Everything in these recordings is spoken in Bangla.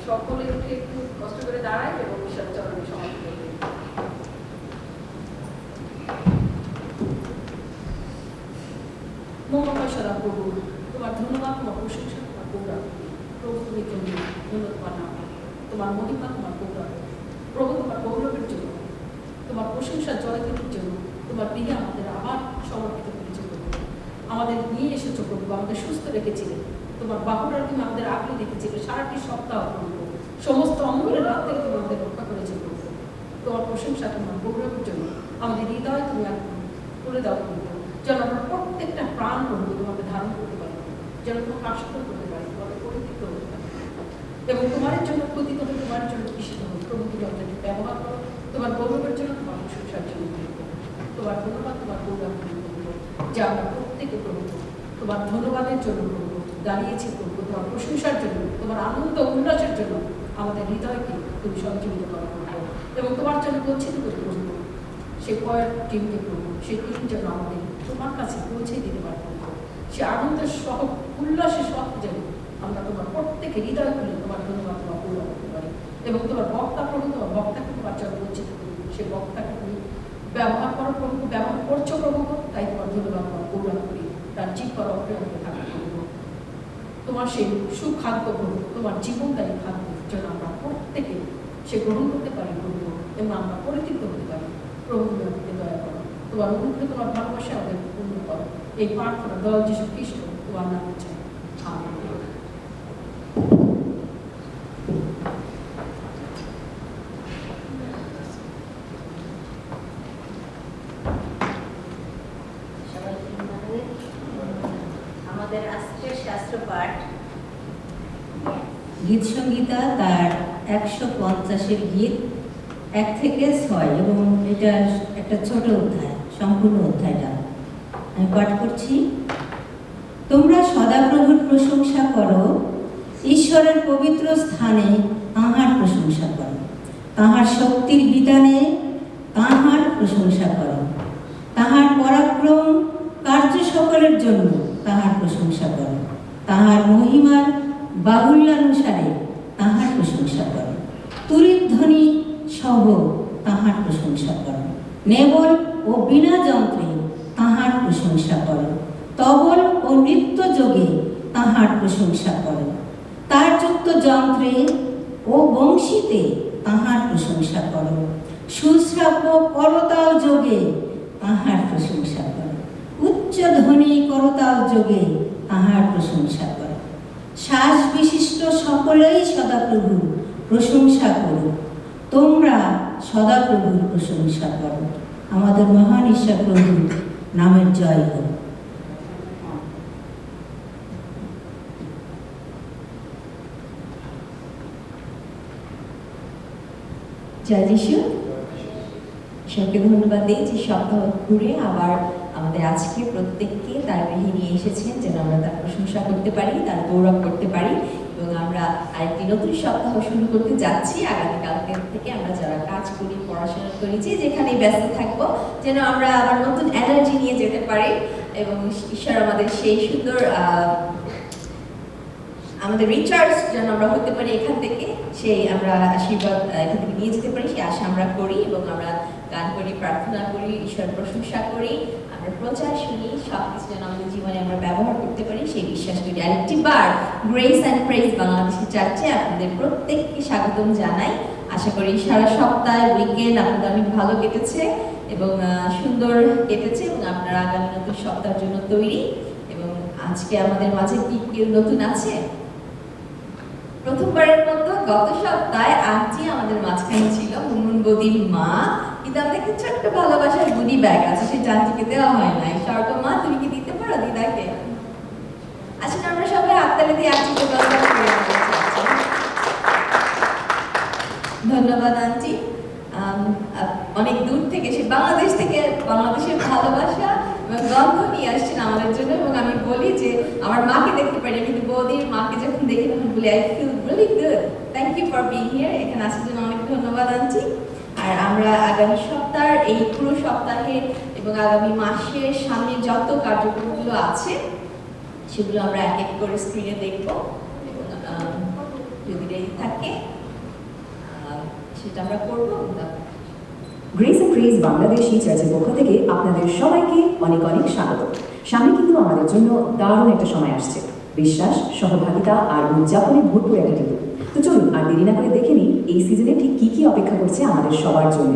সকলে উঠে একটু কষ্ট করে দাঁড়ায় এবং ঈশ্বরের চরণে সমাপ্ত করবে। মঙ্গলময় সদা প্রভু, তোমার ধন্যবাদ, তোমার প্রশংসা, তোমার গৌরব। প্রভু তুমি ধন্য, ধন্য তোমার নাম, তোমার মহিমা, তোমার গৌরব। প্রভু তোমার গৌরবের জন্য, তোমার প্রশংসা জয়গীতির জন্য, তোমার দিকে আমাদের আবার সমর্পিত করেছে প্রভু। আমাদের নিয়ে এসেছো প্রভু, আমাদের সুস্থ রেখেছিলে, তোমার বাহুরার তুমি আমাদের আগলে রেখেছিলে সারাটি সপ্তাহ প্রভু। সমস্ত অঙ্গলের রাত থেকে তুমি আমাদের রক্ষা করেছে প্রভু। তোমার প্রশংসা, তোমার গৌরবের জন্য আমাদের হৃদয় তুমি করে দাও প্রভু, যেন আমরা প্রত্যেকটা প্রাণ প্রভু তোমাকে ধারণ করতে পারি, যেন তোমাকে আশীর্বাদ করতে পারি, তোমাকে পরিতৃপ্ত হতে পারি এবং তোমার জন্য পতিত হয়ে তোমার জন্য কৃষিত হই প্রভু। তুমি আমাদেরকে ব্যবহার করো তোমার গৌরবের জন্য, তোমার প্রশংসার জন্য, তোমার ধন্যবাদ, তোমার গৌরব যে আমরা প্রত্যেকে প্রভু তোমার ধন্যবাদের জন্য প্রভু দাঁড়িয়েছি প্রভু, তোমার প্রশংসার জন্য, তোমার আনন্দ উল্লাসের জন্য আমাদের হৃদয়কে তুমি সঞ্জীবিত করো প্রভু এবং তোমার জন্য গচ্ছিত করে প্রভু। সে কয়েক টিমকে প্রভু, সে টিম যেন আমাদের তোমার কাছে পৌঁছে দিতে পারে প্রভু। সে আনন্দের সহ উল্লাসের সহ যেন আমরা তোমার প্রত্যেকে হৃদয় খুলে তোমার ধন্যবাদ, তোমার গৌরব করতে পারি এবং তোমার বক্তা প্রভু, তোমার বক্তাকে তোমার জন্য গচ্ছিত করবো, সে বক্তাকে তুমি ব্যবহার করো প্রভু, ব্যবহার করছো প্রভু, তাই তোমার ধন্যবাদ, তোমার গৌরব করি। তার জীব করা অপ্রিয়ত থাকা প্রভু, তোমার সেই সুখাদ্য প্রভু, তোমার জীবনদায়ী খাদ্য যেন আমরা প্রত্যেকে সে গ্রহণ করতে পারি প্রভু এবং আমরা পরিতৃপ্ত হতে পারি প্রভু। তুমি আমাকে দয়া করো, তোমার অনুগ্রহ, তোমার ভালোবাসা আমাদের পূর্ণ করো। এই প্রার্থনা দল যীশু খ্রিস্ট তোমার নামে চাই, আমেন। আমাদের আজকের শাস্ত্র পাঠ গীত সংগীতা তার 150-এর গীত 1 থেকে 6 এবং এটা একটা ছোট অধ্যায়, সম্পূর্ণ অধ্যায়টা আমি পাঠ করছি। তোমরা সদাপ্রভুর প্রশংসা করো, ঈশ্বরের পবিত্র স্থানে তাঁহার প্রশংসা করো, তাঁহার শক্তির বিতানে তাঁহার প্রশংসা করো, তাঁহার পরাক্রম কার্য সকলের জন্য তাঁহার প্রশংসা করো, তাঁহার মহিমার বাহুল্যানুসারে তাঁহার প্রশংসা করো, তুরীর ধ্বনি সহ তাঁহার প্রশংসা করো, নেবল ও বিনা যন্ত্রে তাঁহার প্রশংসা করো, তবল ও নৃত্য যোগে তাঁহার প্রশংসা করো, তার যুক্ত যন্ত্রে ও বংশীতে তাঁহার প্রশংসা করো, সুশ্রাব্য করতাল যোগে তাঁহার প্রশংসা করো, উচ্চ ধ্বনি করতাল যোগে তাঁহার প্রশংসা করো। শ্বাস বিশিষ্ট সকলেই সদাপ্রভুর প্রশংসা করো, তোমরা সদাপ্রভুর প্রশংসা করো। আমাদের মহান ঈশ্বর প্রভুর নামের জয় হোক। জয় যিশু। ঈশ্বরকে ধন্যবাদ দিই যে সপ্তাহ ঘুরে আবার আমাদের আজকে প্রত্যেককে তার গৃহে নিয়ে এসেছেন যেন আমরা তার প্রশংসা করতে পারি, তার গৌরব করতে পারি এবং আমরা আরেকটি নতুন সপ্তাহ শুরু করতে যাচ্ছি। আগামীকাল থেকে আমরা যারা কাজ করি, পড়াশোনা করি, যে যেখানে ব্যস্ত থাকবো যেন আমরা আবার নতুন এনার্জি নিয়ে যেতে পারি এবং ঈশ্বর আমাদের সেই সুন্দর আমাদের রিচার্জ যেন আমরা হতে পারি এখান থেকে, সেই আমরা আশীর্বাদ এখান থেকে নিয়ে যেতে পারি, সেই আশা আমরা করি এবং আমরা গান করি, প্রার্থনা করি, ঈশ্বর প্রশংসা করি, আমরা প্রচার শুনি, সব কিছু যেন আমাদের জীবনে আমরা ব্যবহার করতে পারি সেই বিশ্বাস করি। আরেকটি বার গ্রেস অ্যান্ড প্রেজ বাংলাদেশি চার্চে আপনাদের প্রত্যেককে স্বাগতম জানাই। আশা করি সারা সপ্তাহ উইকেন্ড আপনাদের অনেক ভালো কেটেছে এবং সুন্দর কেটেছে এবং আপনারা আগামী নতুন সপ্তাহের জন্য তৈরি। এবং আজকে আমাদের মাঝে কি কেউ নতুন আছে? প্রথমবারের মতো গত সপ্তাহে আন্টি আমাদের মাঝখানে ছিল, মুনমুন বদির মা, কিন্তু আমাদের একটা ছোট্ট ভালোবাসার গুডি ব্যাগ আছে, সেটা আন্টিকে দেওয়া হয় নাই। স্বর্গ মা, তুমি কি দিতে পারো দিদাকে? আসলে আমরা সবাই হাততালি দিয়ে আন্টিকে ধন্যবাদ আন্টি। অনেক দূর থেকে, সে বাংলাদেশ থেকে, বাংলাদেশের ভালোবাসা এবং গন্ধ নিয়ে আসছেন আমাদের জন্য। এবং আমি বলি যে আমার মাকে দেখতে পারি, কিন্তু বৌদির মাকে যখন দেখি তখন বলি I feel really good, thank you for being here. এখানে আসার জন্য অনেক ধন্যবাদ আন্টি। আর আমরা আগামী সপ্তাহ, এই পুরো সপ্তাহে এবং আগামী মাসের সামনে যত কার্যক্রমগুলো আছে সেগুলো আমরা এক এক করে স্ক্রিনে দেখবো এবং যদি রেডি থাকে সেটা আমরা করবো। গ্রেস অ্যান্ড প্রেজ বাংলাদেশি চার্চের পক্ষ থেকে আপনাদের সবাইকে অনেক অনেক স্বাগত। সামনে কিন্তু আমাদের জন্য দারুণ একটা সময় আসছে, বিশ্বাস, সহভাগিতা আর উদযাপনে ভরপুর একটা ঋতু। তো চলুন আর দেরি না করে দেখে নিই এই সিজনে ঠিক কী কী অপেক্ষা করছে আমাদের সবার জন্য।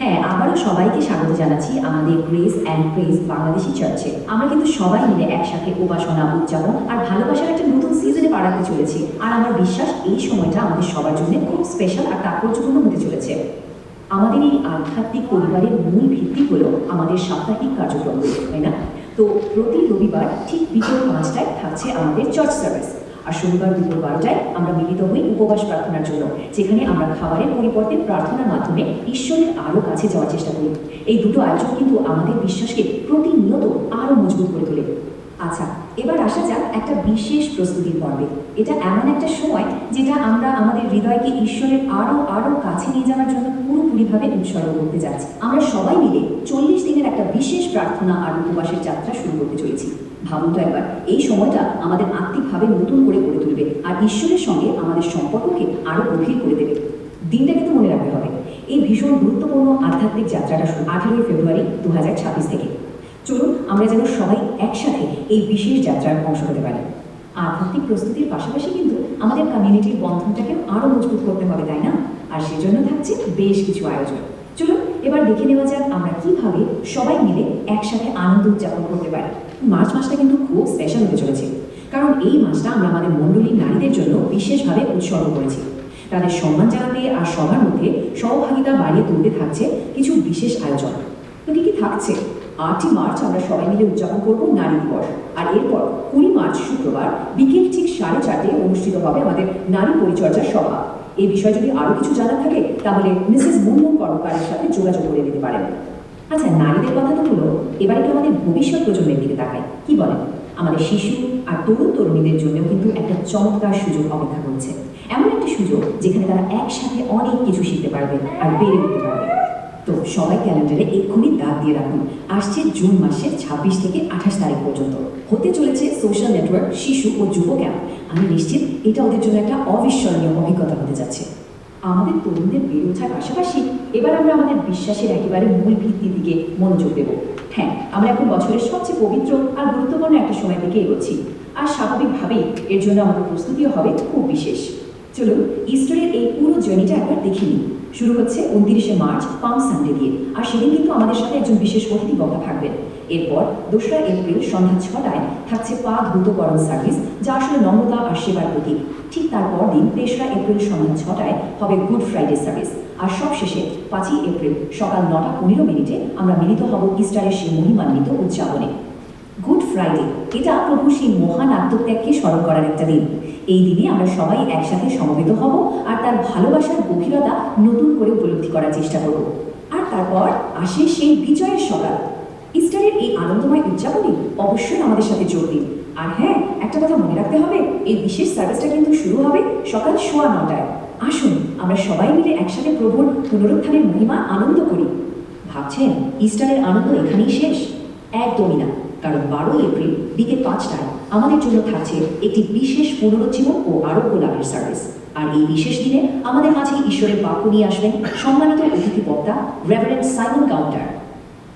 হ্যাঁ, আবারও সবাইকে স্বাগত জানাচ্ছি আমাদের গ্রেস অ্যান্ড প্রেজ বাংলাদেশি চার্চে। আমরা কিন্তু সবাই মিলে একসাথে উপাসনা, উদযাপন আর ভালোবাসার একটা নতুন সিজনে পা রাখতে চলেছি। আর আমার বিশ্বাস এই সময়টা আমাদের সবার জন্য খুব স্পেশাল আর তাৎপর্যপূর্ণ হতে চলেছে। আমাদের এই আধ্যাত্মিক পরিবারের মূল ভিত্তি হলো আমাদের সাপ্তাহিক কার্যক্রম, তাই না? তো প্রতি রবিবার ঠিক বিকেল 5টায় থাকছে আমাদের চার্চ সার্ভিস, আর শনিবার দুপুর 12টায় আমরা মিলিত হই উপবাস প্রার্থনার জন্য, যেখানে আমরা খাবারের পরিবর্তে প্রার্থনার মাধ্যমে ঈশ্বরের আরও কাছে যাওয়ার চেষ্টা করি। এই দুটো আয়োজন কিন্তু আমাদের বিশ্বাসকে প্রতিনিয়ত আরও মজবুত করে তোলে। আচ্ছা, এবার আসা যাক একটা বিশেষ প্রস্তুতির পর্বে। এটা এমন একটা সময় যেটা আমরা আমাদের হৃদয়কে ঈশ্বরের আরও কাছে নিয়ে যাওয়ার জন্য পুরোপুরিভাবে উৎসর্গ করতে যাচ্ছি। আমরা সবাই মিলে 40 দিনের একটা বিশেষ প্রার্থনা আর উপবাসের যাত্রা শুরু করতে চলেছি। ভাবুন তো একবার, এই সময়টা আমাদের আত্মিকভাবে নতুন করে গড়ে তুলবে আর ঈশ্বরের সঙ্গে আমাদের সম্পর্ককে আরও গভীর করে দেবে। দিনটা কিন্তু মনে রাখতে হবে, এই ভীষণ গুরুত্বপূর্ণ আধ্যাত্মিক যাত্রাটা শুরু 18 ফেব্রুয়ারি 2026 থেকে। চলুন আমরা যেন সবাই একসাথে এই বিশেষ যাত্রার অংশ হতে পারি। আধ্যাত্মিক প্রস্তুতির পাশাপাশি কিন্তু আমাদের কমিউনিটির বন্ধনটাকে আরও মজবুত করতে হবে, তাই না? আর সেজন্য থাকছে বেশ কিছু আয়োজন। চলুন এবার দেখে নেওয়া যাক আমরা কিভাবে সবাই মিলে একসাথে আনন্দ উদযাপন করতে পারি। মার্চ মাসটা কিন্তু খুব স্পেশাল হতে চলেছে, কারণ এই মাসটা আমরা আমাদের মণ্ডলীর নারীদের জন্য বিশেষভাবে উৎসর্গ করেছি। তাদের সম্মান জানাতে আর সবার মধ্যে সহভাগিতা বাড়িয়ে তুলতে থাকছে কিছু বিশেষ আয়োজন। তো কি কি থাকছে? 8ই মার্চ আমরা সবাই মিলে উদযাপন করবো নারী দিবস, আর এরপর 20 মার্চ শুক্রবার বিকেল ঠিক 4:30 অনুষ্ঠিত হবে আমাদের নারী পরিচর্যা সভা। এই বিষয়ে যদি আরও কিছু জানা থাকে তাহলে মিসেস মুনমুন কর্মকারের সাথে যোগাযোগ করে নিতে পারেন। আচ্ছা, নারীদের কথা তো হলো, এবার একটু আমাদের ভবিষ্যৎ প্রজন্মের দিকে তাকাই। কি বলেন? আমাদের শিশু আর তরুণ তরুণীদের জন্যও কিন্তু একটা চমৎকার সুযোগ অপেক্ষা করছে। এমন একটা সুযোগ যেখানে তারা একসাথে অনেক কিছু শিখতে পারবে আর বেড়ে উঠতে পারবে। তো সবাই ক্যালেন্ডারে এক্ষুনি দাগ দিয়ে রাখুন, আসছে জুন মাসের 26 থেকে 28 তারিখ পর্যন্ত হতে চলেছে সোশ্যাল নেটওয়ার্ক শিশু ও যুব ক্যাম্প। আমি নিশ্চিত এটা ওদের জন্য একটা অবিস্মরণীয় অভিজ্ঞতা হতে যাচ্ছে। আমাদের তরুণদের বেড়ে ওঠার পাশাপাশি এবার আমরা আমাদের বিশ্বাসের একেবারে মূল ভিত্তির দিকে মনোযোগ দেব। হ্যাঁ, আমরা এখন বছরের সবচেয়ে পবিত্র আর গুরুত্বপূর্ণ একটা সময়ের দিকে এগোচ্ছি, আর স্বাভাবিকভাবেই এর জন্য আমাদের প্রস্তুতিও হবে খুব বিশেষ। চলুন ইস্টারের এই পুরো জার্নিটা একবার দেখে নিই। শুরু হচ্ছে 29শে মার্চ পাম সানডে দিয়ে, আর সেদিন কিন্তু আমাদের সাথে একজন বিশেষ অতিথি বক্তা থাকবেন। এরপর 2রা এপ্রিল সন্ধ্যা 6টায় থাকছে পা ধৌতকরণ সার্ভিস, যা আসলে নম্রতা আর সেবার প্রতীক। ঠিক তারপর দিন 3রা এপ্রিল সন্ধ্যা 6টায় হবে গুড ফ্রাইডে সার্ভিস, আর সবশেষে 5ই এপ্রিল সকাল 9:15 আমরা মিলিত হব ইস্টারের সেই মহিমান্বিত উদযাপনে। গুড ফ্রাইডে এটা প্রভু সেই মহান আত্মত্যাগকে স্মরণ করার একটা দিন। এই দিনে আমরা সবাই একসাথে সমবেত হব আর তার ভালোবাসার গভীরতা নতুন করে উপলব্ধি করার চেষ্টা করব। আর তারপর আসে সেই বিজয়ের সকাল। ইস্টারের এই আনন্দময় উদযাপনে অবশ্যই আমাদের সাথে যোগ দিন। আর হ্যাঁ, একটা কথা মনে রাখতে হবে, এই বিশেষ সার্ভিসটা কিন্তু শুরু হবে সকাল 9:15টায়। আসুন আমরা সবাই মিলে একসাথে প্রভুর পুনরুত্থানের মহিমা আনন্দ করি। ভাবছেন ইস্টারের আনন্দ এখানেই শেষ? একদমই না, কারণ 12 এপ্রিল বিকেল 5টায় আমাদের জন্য থাকছে একটি বিশেষ পুনরুজ্জীবন ও আরোগ্য লাভের সার্ভিস। আর এই বিশেষ দিনে আমাদের মাঝে ঈশ্বরের বাক্য নিয়ে আসবেন সম্মানিত অতিথি বক্তা রেভারেন্ড সাইমন কাউন্টার।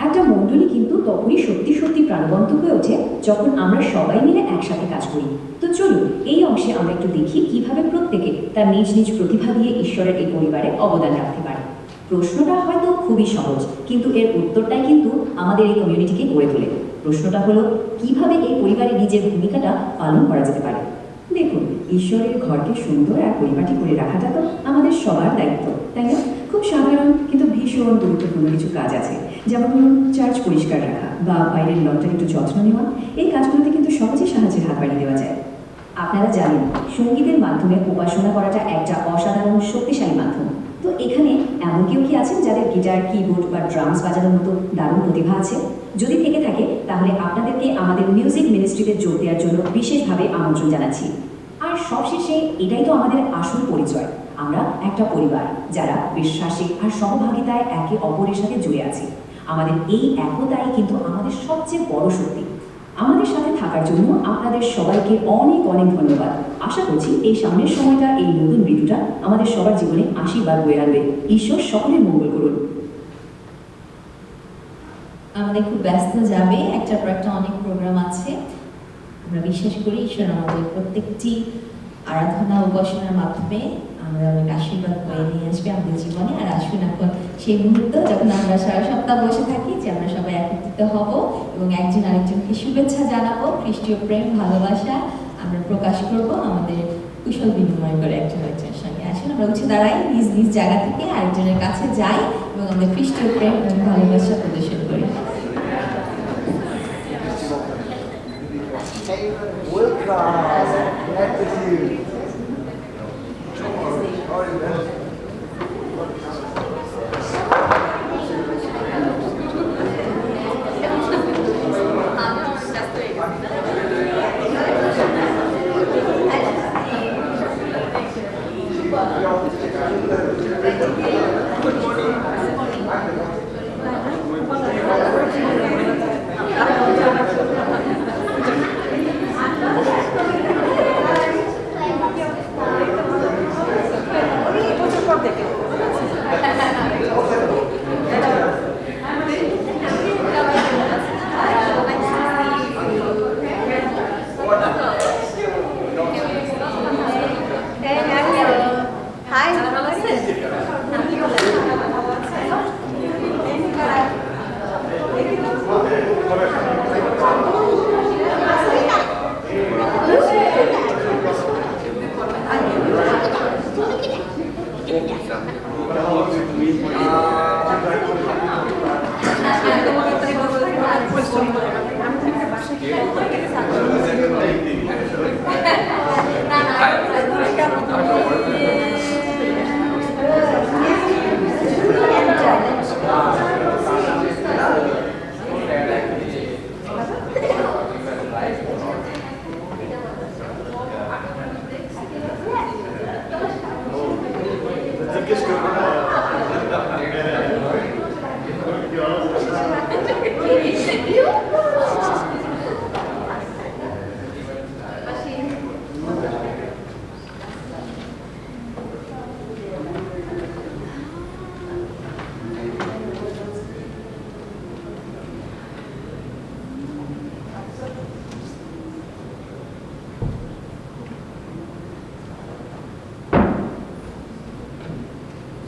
একটা মণ্ডলী কিন্তু তখনই সত্যি সত্যি প্রাণবন্ত হয়ে ওঠে যখন আমরা সবাই মিলে একসাথে কাজ করি। তো চলুন এই অংশে আমরা একটু দেখি কিভাবে প্রত্যেকে তার নিজ নিজ প্রতিভা দিয়ে ঈশ্বরের এই পরিবারে অবদান রাখতে পারে। প্রশ্নটা হয়তো খুবই সহজ, কিন্তু এর উত্তরটাই কিন্তু আমাদের এই কমিউনিটিকে গড়ে তোলে। প্রশ্নটা হলো, কিভাবে এই পরিবারে নিজের ভূমিকাটা পালন করা যেতে পারে। দেখুন, ঈশ্বরের ঘরকে সুন্দর আর পরিপাটি করে রাখাটা তো আমাদের সবার দায়িত্ব, তাই না? খুব সাধারণ কিন্তু ভীষণ গুরুত্বপূর্ণ কিছু কাজ আছে, যেমন ধরুন চার্চ পরিষ্কার রাখা বা বাইরের লনটার একটু যত্ন নেওয়া। এই কাজগুলোতে কিন্তু সহজে সাহায্যের হাত বাড়িয়ে দেওয়া যায়। আপনারা জানেন, সঙ্গীতের মাধ্যমে উপাসনা করাটা একটা অসাধারণ শক্তিশালী মাধ্যম। তো এখানে এমন কেউ কি আছেন যাদের গিটার, কিবোর্ড বা ড্রামস বাজানোর মতো দারুণ প্রতিভা আছে? যদি থেকে থাকে তাহলে আপনাদেরকে আমাদের মিউজিক মিনিস্ট্রিতে যোগ দেওয়ার জন্য বিশেষভাবে আমন্ত্রণ জানাচ্ছি। আর সবশেষে এটাই তো আমাদের আসল পরিচয়। আমরা একটা পরিবার যারা বিশ্বাসে আর সহভাগিতায় একে অপরের সাথে জুড়ে আছি। আমাদের এই একতাই কিন্তু আমাদের সবচেয়ে বড় শক্তি। আমাদের সাথে থাকার জন্য আপনাদের সবাইকে অনেক অনেক ধন্যবাদ। আশা করছি এই সামনের সময়টা, এই নতুন ঋতুটা আমাদের সবার জীবনে আশীর্বাদ বয়ে আনবে। ঈশ্বর সকলের মঙ্গল করুন। আমাদের খুব ব্যস্ত যাবে, একটার পর একটা অনেক প্রোগ্রাম আছে। আমরা বিশ্বাস করি ঈশ্বর আমাদের প্রত্যেকটি আরাধনা উপাসনার মাধ্যমে আমরা অনেক আশীর্বাদ বয়ে নিয়ে আসবে আমাদের জীবনে। আর আসুন এখন সেই মুহূর্ত যখন আমরা সারা সপ্তাহ বসে থাকি, যে আমরা সবাই একত্রিত হব এবং একজন আরেকজনকে শুভেচ্ছা জানাবো, খ্রিস্টীয় প্রেম ভালোবাসা আমরা প্রকাশ করব আমাদের কুশল বিনিময় করে একজন আরেকজনের সঙ্গে। আসুন আমরা উঠে দাঁড়াই, নিজ নিজ জায়গা থেকে আরেকজনের কাছে যাই এবং আমাদের খ্রিস্টীয় প্রেম এবং ভালোবাসা প্রদর্শন করি। Hey, welcome. Glad to see you. How are you, man?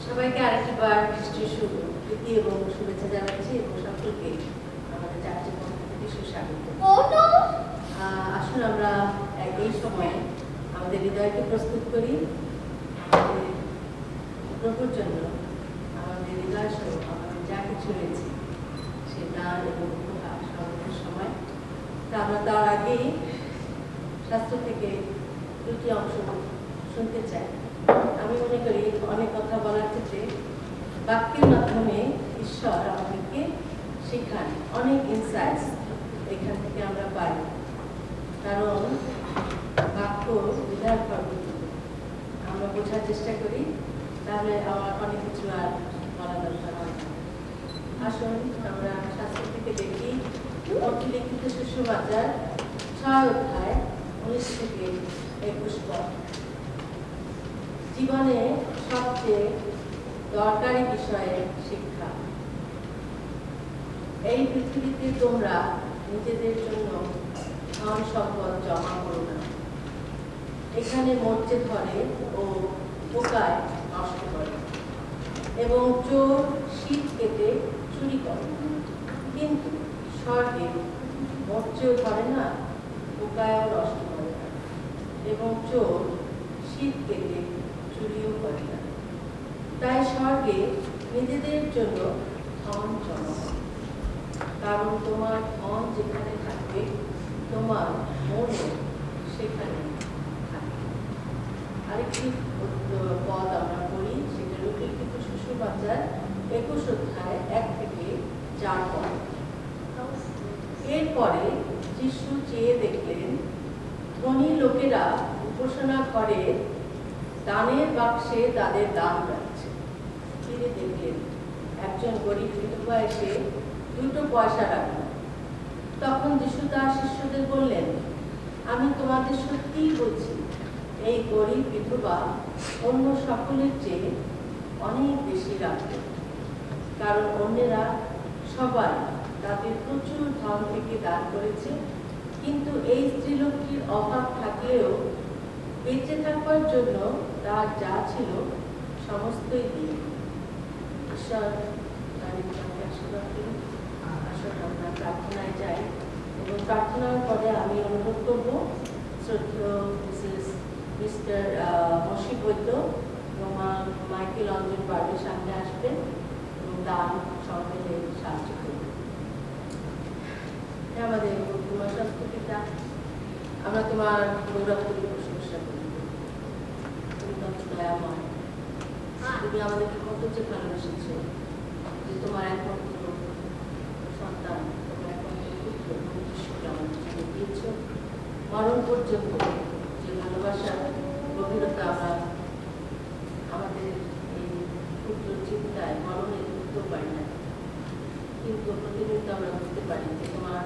সবাইকে আরেকবার খ্রিস্টীয় প্রীতি এবং শুভেচ্ছা জানাচ্ছি এবং সকলকে আমাদের চার্চের পক্ষ থেকে সুস্বাগত। আসুন আমরা এই সময়ে আমাদের হৃদয়কে প্রস্তুত করি আমাদের প্রভুর জন্য। আমাদের হৃদয় সহ আমাদের যা কিছু রয়েছে সে দান এবং উপহার সমাবেশের সময়। তা আমরা তার আগেই শাস্ত্র থেকে দুটি অংশ শুনতে চাই। আমি মনে করি অনেক কথা বলার ক্ষেত্রে বাক্যের মাধ্যমে ঈশ্বর আমাদেরকে শেখান, অনেক ইনসাইটস এখান থেকে আমরা পাই। কারণ বাক্য বিধান পদ্ধতি আমরা বোঝার চেষ্টা করি, তাহলে আমার অনেক কিছু আর বলা দরকার হয় না। আসুন আমরা শাস্ত্র থেকে দেখি লিখিত সুসমাচার 6 অধ্যায় 19 থেকে 21 পদ। জীবনে সবচেয়ে দরকারি বিষয়ে শিক্ষা। এই পৃথিবীতে তোমরা নিজেদের জন্য ধন সম্পদ জমা করো না, এখানে মরচে ধরে ও পোকায় নষ্ট করে এবং চোর শীত কেটে চুরি করে, কিন্তু স্বর্গে মরচেও ধরে না, পোকায়ও নষ্ট করে না এবং চোর শীত কেটে চুরিও করে না। তাই স্বর্গে নিজেদের জন্য ধন জমা করো, কারণ তোমার ধন যেখানে থাকবে তোমার মনও সেখানে থাকবে। আরেকটি পদ আমরা পড়ি, সেটা লিখিত সুসমাচার 21 অধ্যায় 1 থেকে 4 পদ। এরপরে যিশু চেয়ে দেখলেন ধনী লোকেরা উপাসনা ঘরে দানের বাক্সে তাদের দান রাখছে। ফিরে দেখলেন একজন গরিব বিধবা এসে 2 পয়সা রাখল। তখন যিশু তার শিষ্যদের বললেন, আমি তোমাদের সত্যিই বলছি, এই গরিব বিধবা অন্য সকলের চেয়ে অনেক বেশি রাখত, কারণ অন্যেরা সবাই তাদের প্রচুর ধন থেকে দান করেছে, কিন্তু এই স্ত্রীলোকটির অভাব থাকলেও বেঁচে থাকবার জন্য তার যা ছিল সমস্তই দিয়ে। ঈশ্বর আশীর্বাদ করুন। আসুন আমরা প্রার্থনায় যাই, এবং প্রার্থনার পরে আমি অনুরোধ করবো শ্রদ্ধেয় মিস্টার মশি বৈদ্য এবং মাইকেল অঞ্জন বার্ডের সামনে আসবেন এবং দান সহকারে সাহায্য করবেন। আমাদের তোমার সংস্কৃতিটা আমরা তোমার গৌরবপুরী প্রশংসা করি। তুমি কত দয়াময়, তুমি আমাদেরকে কত যে ভালোবেসেছো, যে তোমার একমাত্র সন্তান, তোমার একমাত্র পুত্র ঈশ্বরকে আমাদের জন্য দিয়েছ। মরণ পর্যন্ত যে ভালোবাসার গভীরতা আমরা আমাদের এই ক্ষুদ্র চিন্তায় মরণে বুঝতেও পারি না, কিন্তু প্রতিনিয়ত আমরা বুঝতে পারি যে তোমার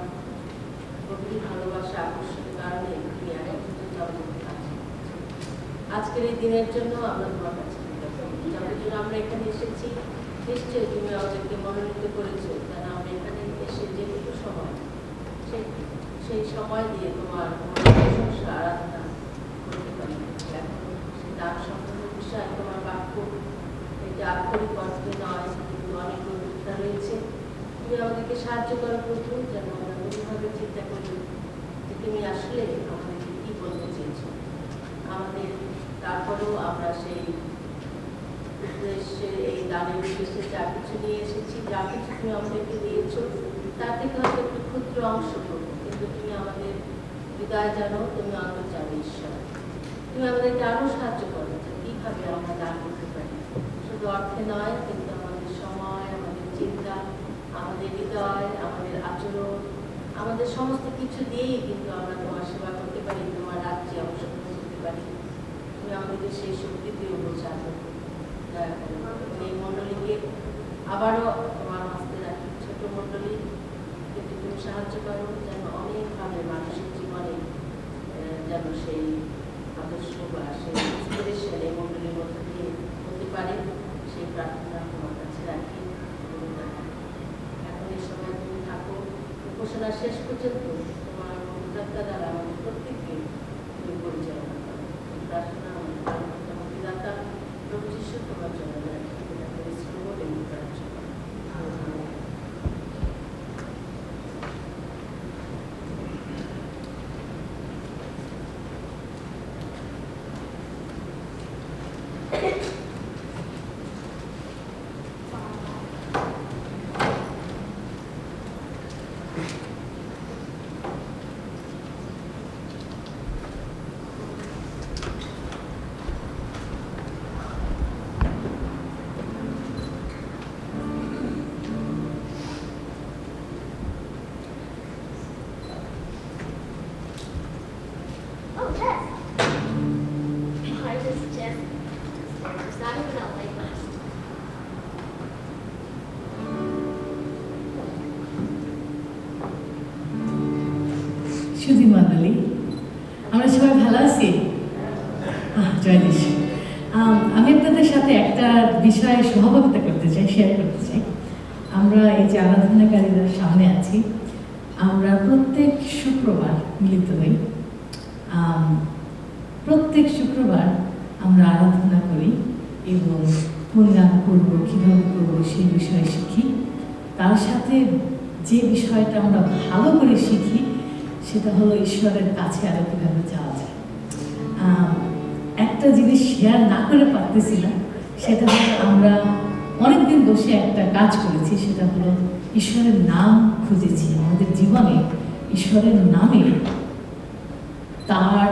গভীর ভালোবাসা আকর্ষণের কারণে তুমি এখন পর্যন্ত আমাদের কাছে। আজকের এই দিনের জন্য আমরা তোমার কাছে যাদের জন্য আমরা এখানে এসেছি, নিশ্চয়ই তুমি আমাদেরকে মনোনীত করেছো, যেন আমরা এখানে এসে যেটুকু সময় সেই সময় দিয়ে তোমার প্রশংসা আরাধনা করতে পারি। এখন সেই দান সম্পূর্ণ বিষয় তোমার বাক্য এটা আক্ষরিক অর্থে নয়, কিন্তু অনেক গভীরতা রয়েছে। তুমি আমাদেরকে সাহায্য করো প্রভু, যেন আমরা কোনোভাবে চিন্তা করি যে তুমি আসলে আমাদেরকে কি বলতে চেয়েছো। আমাদের তারপরেও আমরা সেই উদ্দেশ্যে, এই দানের উদ্দেশ্যে যা কিছু নিয়ে এসেছি, যা কিছু তুমি আমাদেরকে দিয়েছো, তার থেকে হয়তো একটু ক্ষুদ্র অংশ করবো, কিন্তু তুমি আমাদের হৃদয় জানো, তুমি অন্তর জানো। ঈশ্বর, তুমি আমাদেরকে আরো সাহায্য করো যে কিভাবে আমরা দান করতে পারি, শুধু অর্থে নয়, কিন্তু আমাদের সময়, আমাদের চিন্তা, আমাদের হৃদয়, আমাদের আচরণ, আমাদের সমস্ত কিছু দিয়েই কিন্তু আমরা তোমার সেবা করতে পারি, তোমার রাজ্যে অংশগ্রহণ করতে পারি। তুমি আমাদেরকে সেই শক্তি দিয়ে বোঝানো। এই মণ্ডলীকে আবারও তোমার হস্তে রাখি, ছোট মণ্ডলী, কিন্তু তুমি সাহায্য করো যেন অনেকভাবে মানসিক জীবনে যেন সেই আদর্শ বা সেই ইন্সপিরেশন এই মণ্ডলীর মধ্যে দিয়ে হতে পারে, সেই প্রার্থনা তোমার কাছে রাখি। এখন এই সময় তুমি থাকো, ঘোষণা শেষ পর্যন্ত তোমার মধ্যতা দ্বারা আমাদের প্রত্যেককে তুমি পরিচালনা করো। প্রার্থনা আমাদের মুক্তিদাতা প্রভু যিশু তোমার জন্য রাখি, পরিশ্রম এবং প্রার্থনা। Oh, Jess. Hi, this is Jess. It's not even out like last. সুধী মণ্ডলী, আমরা সবাই ভালো আছি? জয় যিশু। আমি আপনাদের সাথে একটা বিষয়ে সহভাগিতা করতে চাই, শেয়ার করতে চাই। আমরা এই যে আরাধনাকারীরা সামনে আছি, আমরা প্রত্যেক শুক্রবার মিলিত হই। প্রত্যেক শুক্রবার আমরা আরাধনা করি এবং কোন গান করবো, কীভাবে করবো সেই বিষয়ে শিখি। তার সাথে যে বিষয়টা আমরা ভালো করে শিখি সেটা হলো ঈশ্বরের কাছে আরো কীভাবে যাওয়া যায়। একটা জিনিস শেয়ার না করে পারতেছি না, সেটা হলো আমরা অনেকদিন বসে একটা কাজ করেছি, সেটা হলো ঈশ্বরের নাম খুঁজেছি আমাদের জীবনে। ঈশ্বরের নামে তার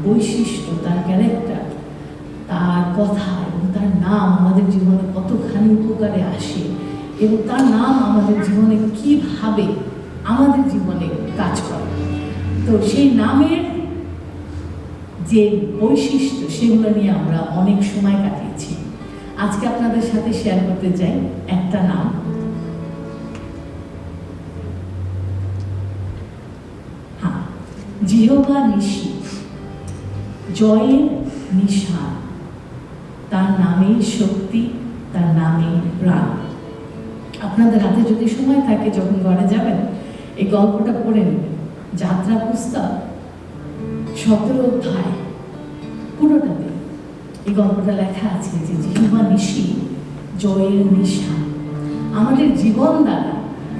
বৈশিষ্ট্য, তার ক্যারেক্টার, তার কথা এবং তার নাম আমাদের জীবনে কতখানি উপকারে আসে এবং তার নাম আমাদের জীবনে কিভাবে আমাদের জীবনে কাজ করে। তো সেই নামের যে বৈশিষ্ট্য সেগুলো নিয়ে আমরা অনেক সময় কাটিয়েছি। আজকে আপনাদের সাথে শেয়ার করতে চাই একটা নাম, জিহোভা নিশি। জয়ের নিশান, তার নামেই শক্তি, তার নামেই প্রাণ। আপনাদের হাতে যদি সময় থাকে, যখন ঘরে যাবেন এই গল্পটা পড়ে নেবেন। যাত্রা পুস্তক 17 অধ্যায় পুরোটাতে এই গল্পটা লেখা আছে যে জিহ্বা নিশি জয়ের নিশান। আমাদের জীবন দ্বারা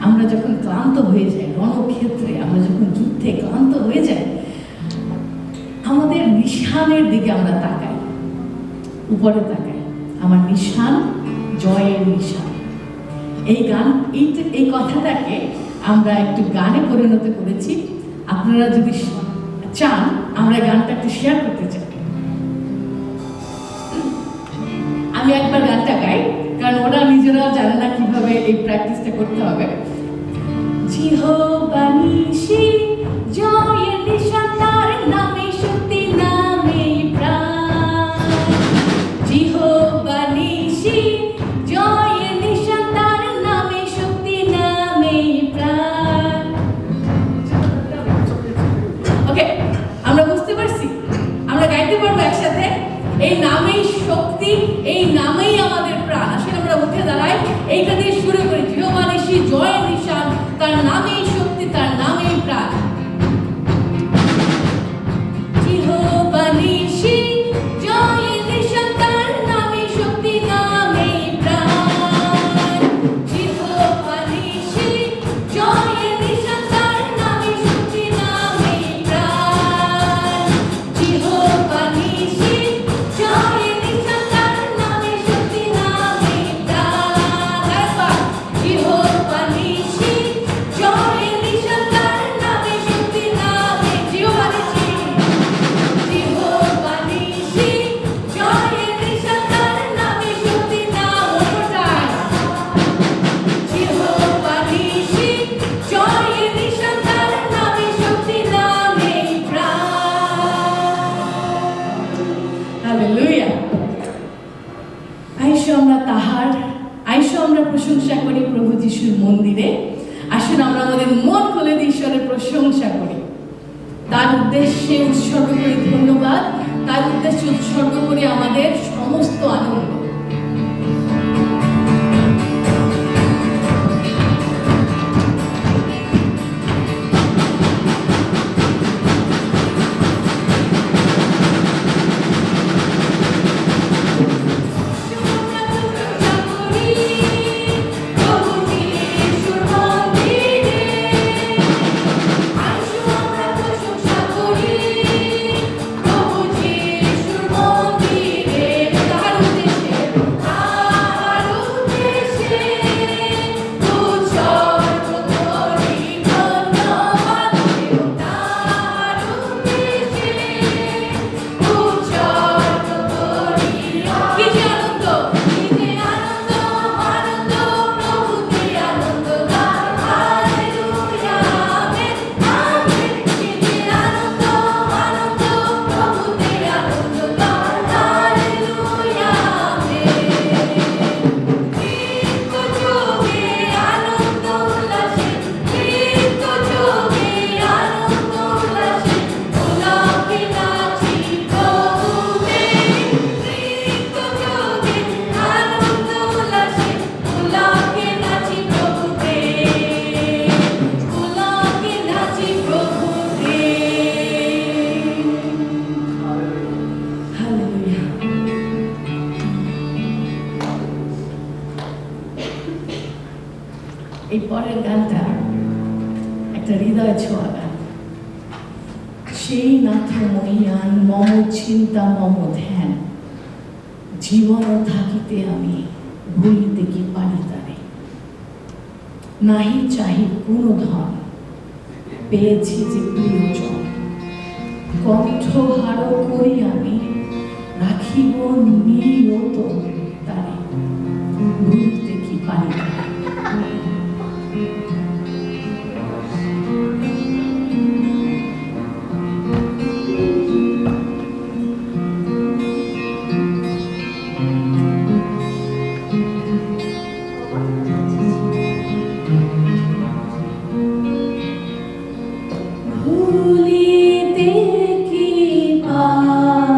আমরা যখন ক্লান্ত হয়ে যাই, রণক্ষেত্রে আমরা যখন যুদ্ধে ক্লান্ত হয়ে যাই, আমাদের নিশানের দিকে আমরা তাকাই, উপরে তাকাই। আমার নিশান জয়ের নিশান। এই গান, এই কথাটাকে আমরা একটু গানে পরিণত করেছি। আপনারা যদি চান আমরা গানটা একটু শেয়ার করতে চাই। আমি একবার গানটা গাই, কারণ ওরা নিজেরাও জানে না কিভাবে এই প্র্যাকটিসটা করতে হবে। জিহ্বা নিশি জয়ের নিশান, তার নামে শক্তি, নামে প্রাণ। জিহ্বা নিশি জয়ের নিশান, তার নামে শক্তি, নামে প্রাণ। ওকে, আমরা বুঝতে পারছি? আমরা গাইতে পারবো একসাথে? এই নামেই শক্তি, এই নামেই আমাদের প্রাণ। আসলে আমরা উঠে দাঁড়াই, এইটা দিয়ে শুরু করি। জিহ্বা নিশি জয়ের নিশান, তার নামেই শক্তি, তার নামেই প্রাণ। জিহ্বা নিশি জয়ের নিশান, তার নামেই শক্তি, নামেই প্রাণ। জিহ্বা নিশি জয়ের নিশান, তার নামেই শক্তি, নামেই প্রাণ। জিহ্বা নিশি জয়ের নিশান, তার নামেই শক্তি, নামেই প্রাণ। আরেকবার, জিহ্বা নিশি জয়ের নিশান, তার নামেই শক্তি, নামেই জিহ্বা নিশি। জিহ্বা নিশি জয়ের নিশান, তার নামেই শক্তি, নামেই জিহ্বা নিশি জয়ের নিশান, তার নামেই শক্তি, নামেই প্রাণ। হালেলুয়া। আইসো আমরা আইসো আমরা প্রশংসা করি প্রভু যিশুর মন্দিরে। আসুন আমরা আমাদের মন খুলে দিয়ে ঈশ্বরের প্রশংসা করি। তার উদ্দেশ্যে উৎসর্গ করি ধন্যবাদ, তার উদ্দেশ্যে উৎসর্গ করি আমাদের সমস্ত আনন্দ। এই পরের গানটা একটা হৃদয় ছোঁয়া গান। সেই নাথ মহিয়ান মম চিন্তা মম ধ্যান, জীবন থাকিতে আমি ভুলিতে কি পারি তারে। নাহি চাহি কোন ধন, পেয়েছি যে প্রিয়জন, কণ্ঠহার করি আমি রাখিব নিয়ত তারে, ভুলিতে কি পারি তারে। ভুলিতে কি পারি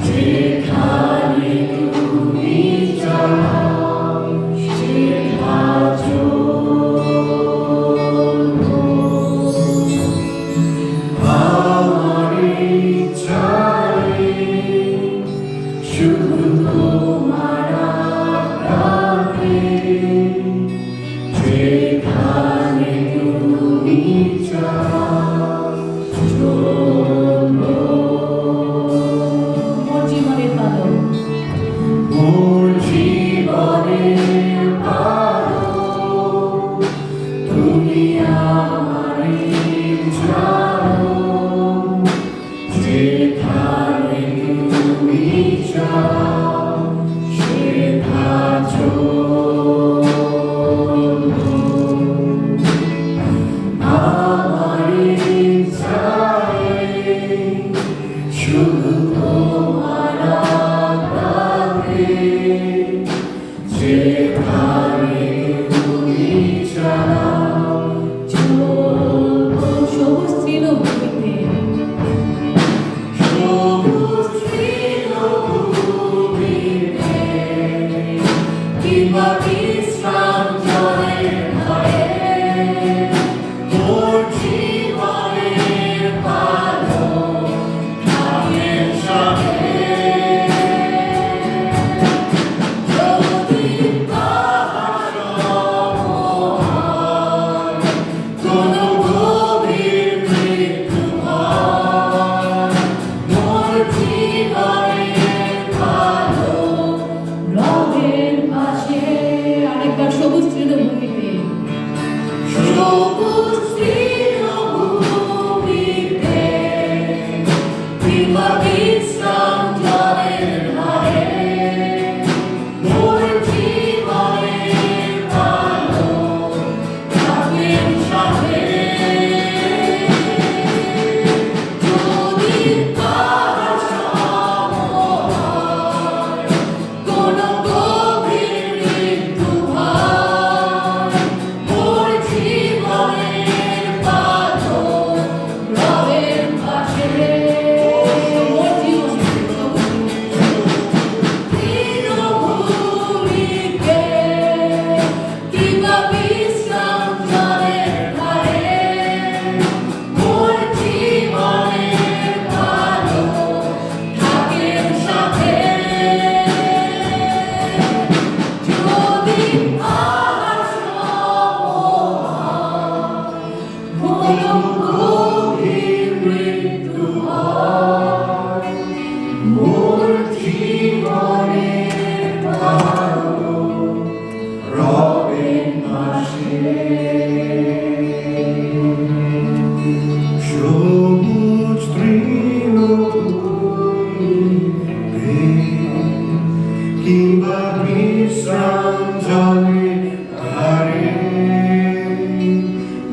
যেখানে তুমি যেখানে তুমি চাও চলবো সবুজ তৃণভূমিতে, সবুজ তৃণভূমিতে কিংবা বিশ্রাম জলের ধারে মোর জীবনের ভালো থাকেন সাথে। যদি পাহাড় হয়, কোনো গভীর মৃত্যু হয়, মোর জীবনের ভালো রবের পাশে। আরেকবার সবুজ তৃণভূমিতে, সবুজ তৃণভূমিতে কিংবা বিশ্রাম জলের ধারে মোর জীবনের ভালো থাকেন সাথে। যদি পাহাড় হয়, কোনো গভীর মৃত্যু হয়, মোর জীবনের ভালো রবের পাশে। মোর জীবনে তৃণভূমিতে কিংবা বিশ্রাম জলের ধারে মোর জীবনের ভালো থাকেন সাথে। যদি পাহাড় কোনো গভীর মৃত্যু হয়, মোর জীবনের ভালো রবের পাশে। সবুজ তৃণভূমিতে কিংবা বিশ্রাম জলের ধারে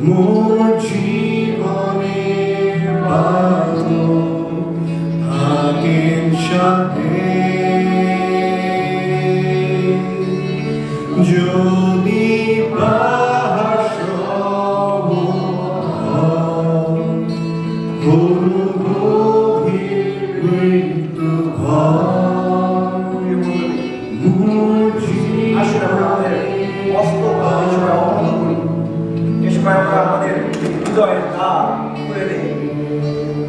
মোর জীবনের ভালো থাকেন সাথে। যদি পাহাড় হয়, কোনো গভীর মৃত্যু হয়, মোর আসলে আমরা আমাদের বাস্তব এই সময় অবনত করি, এই সময় আমরা আমাদের হৃদয়ের দ্বার খুলে দেই,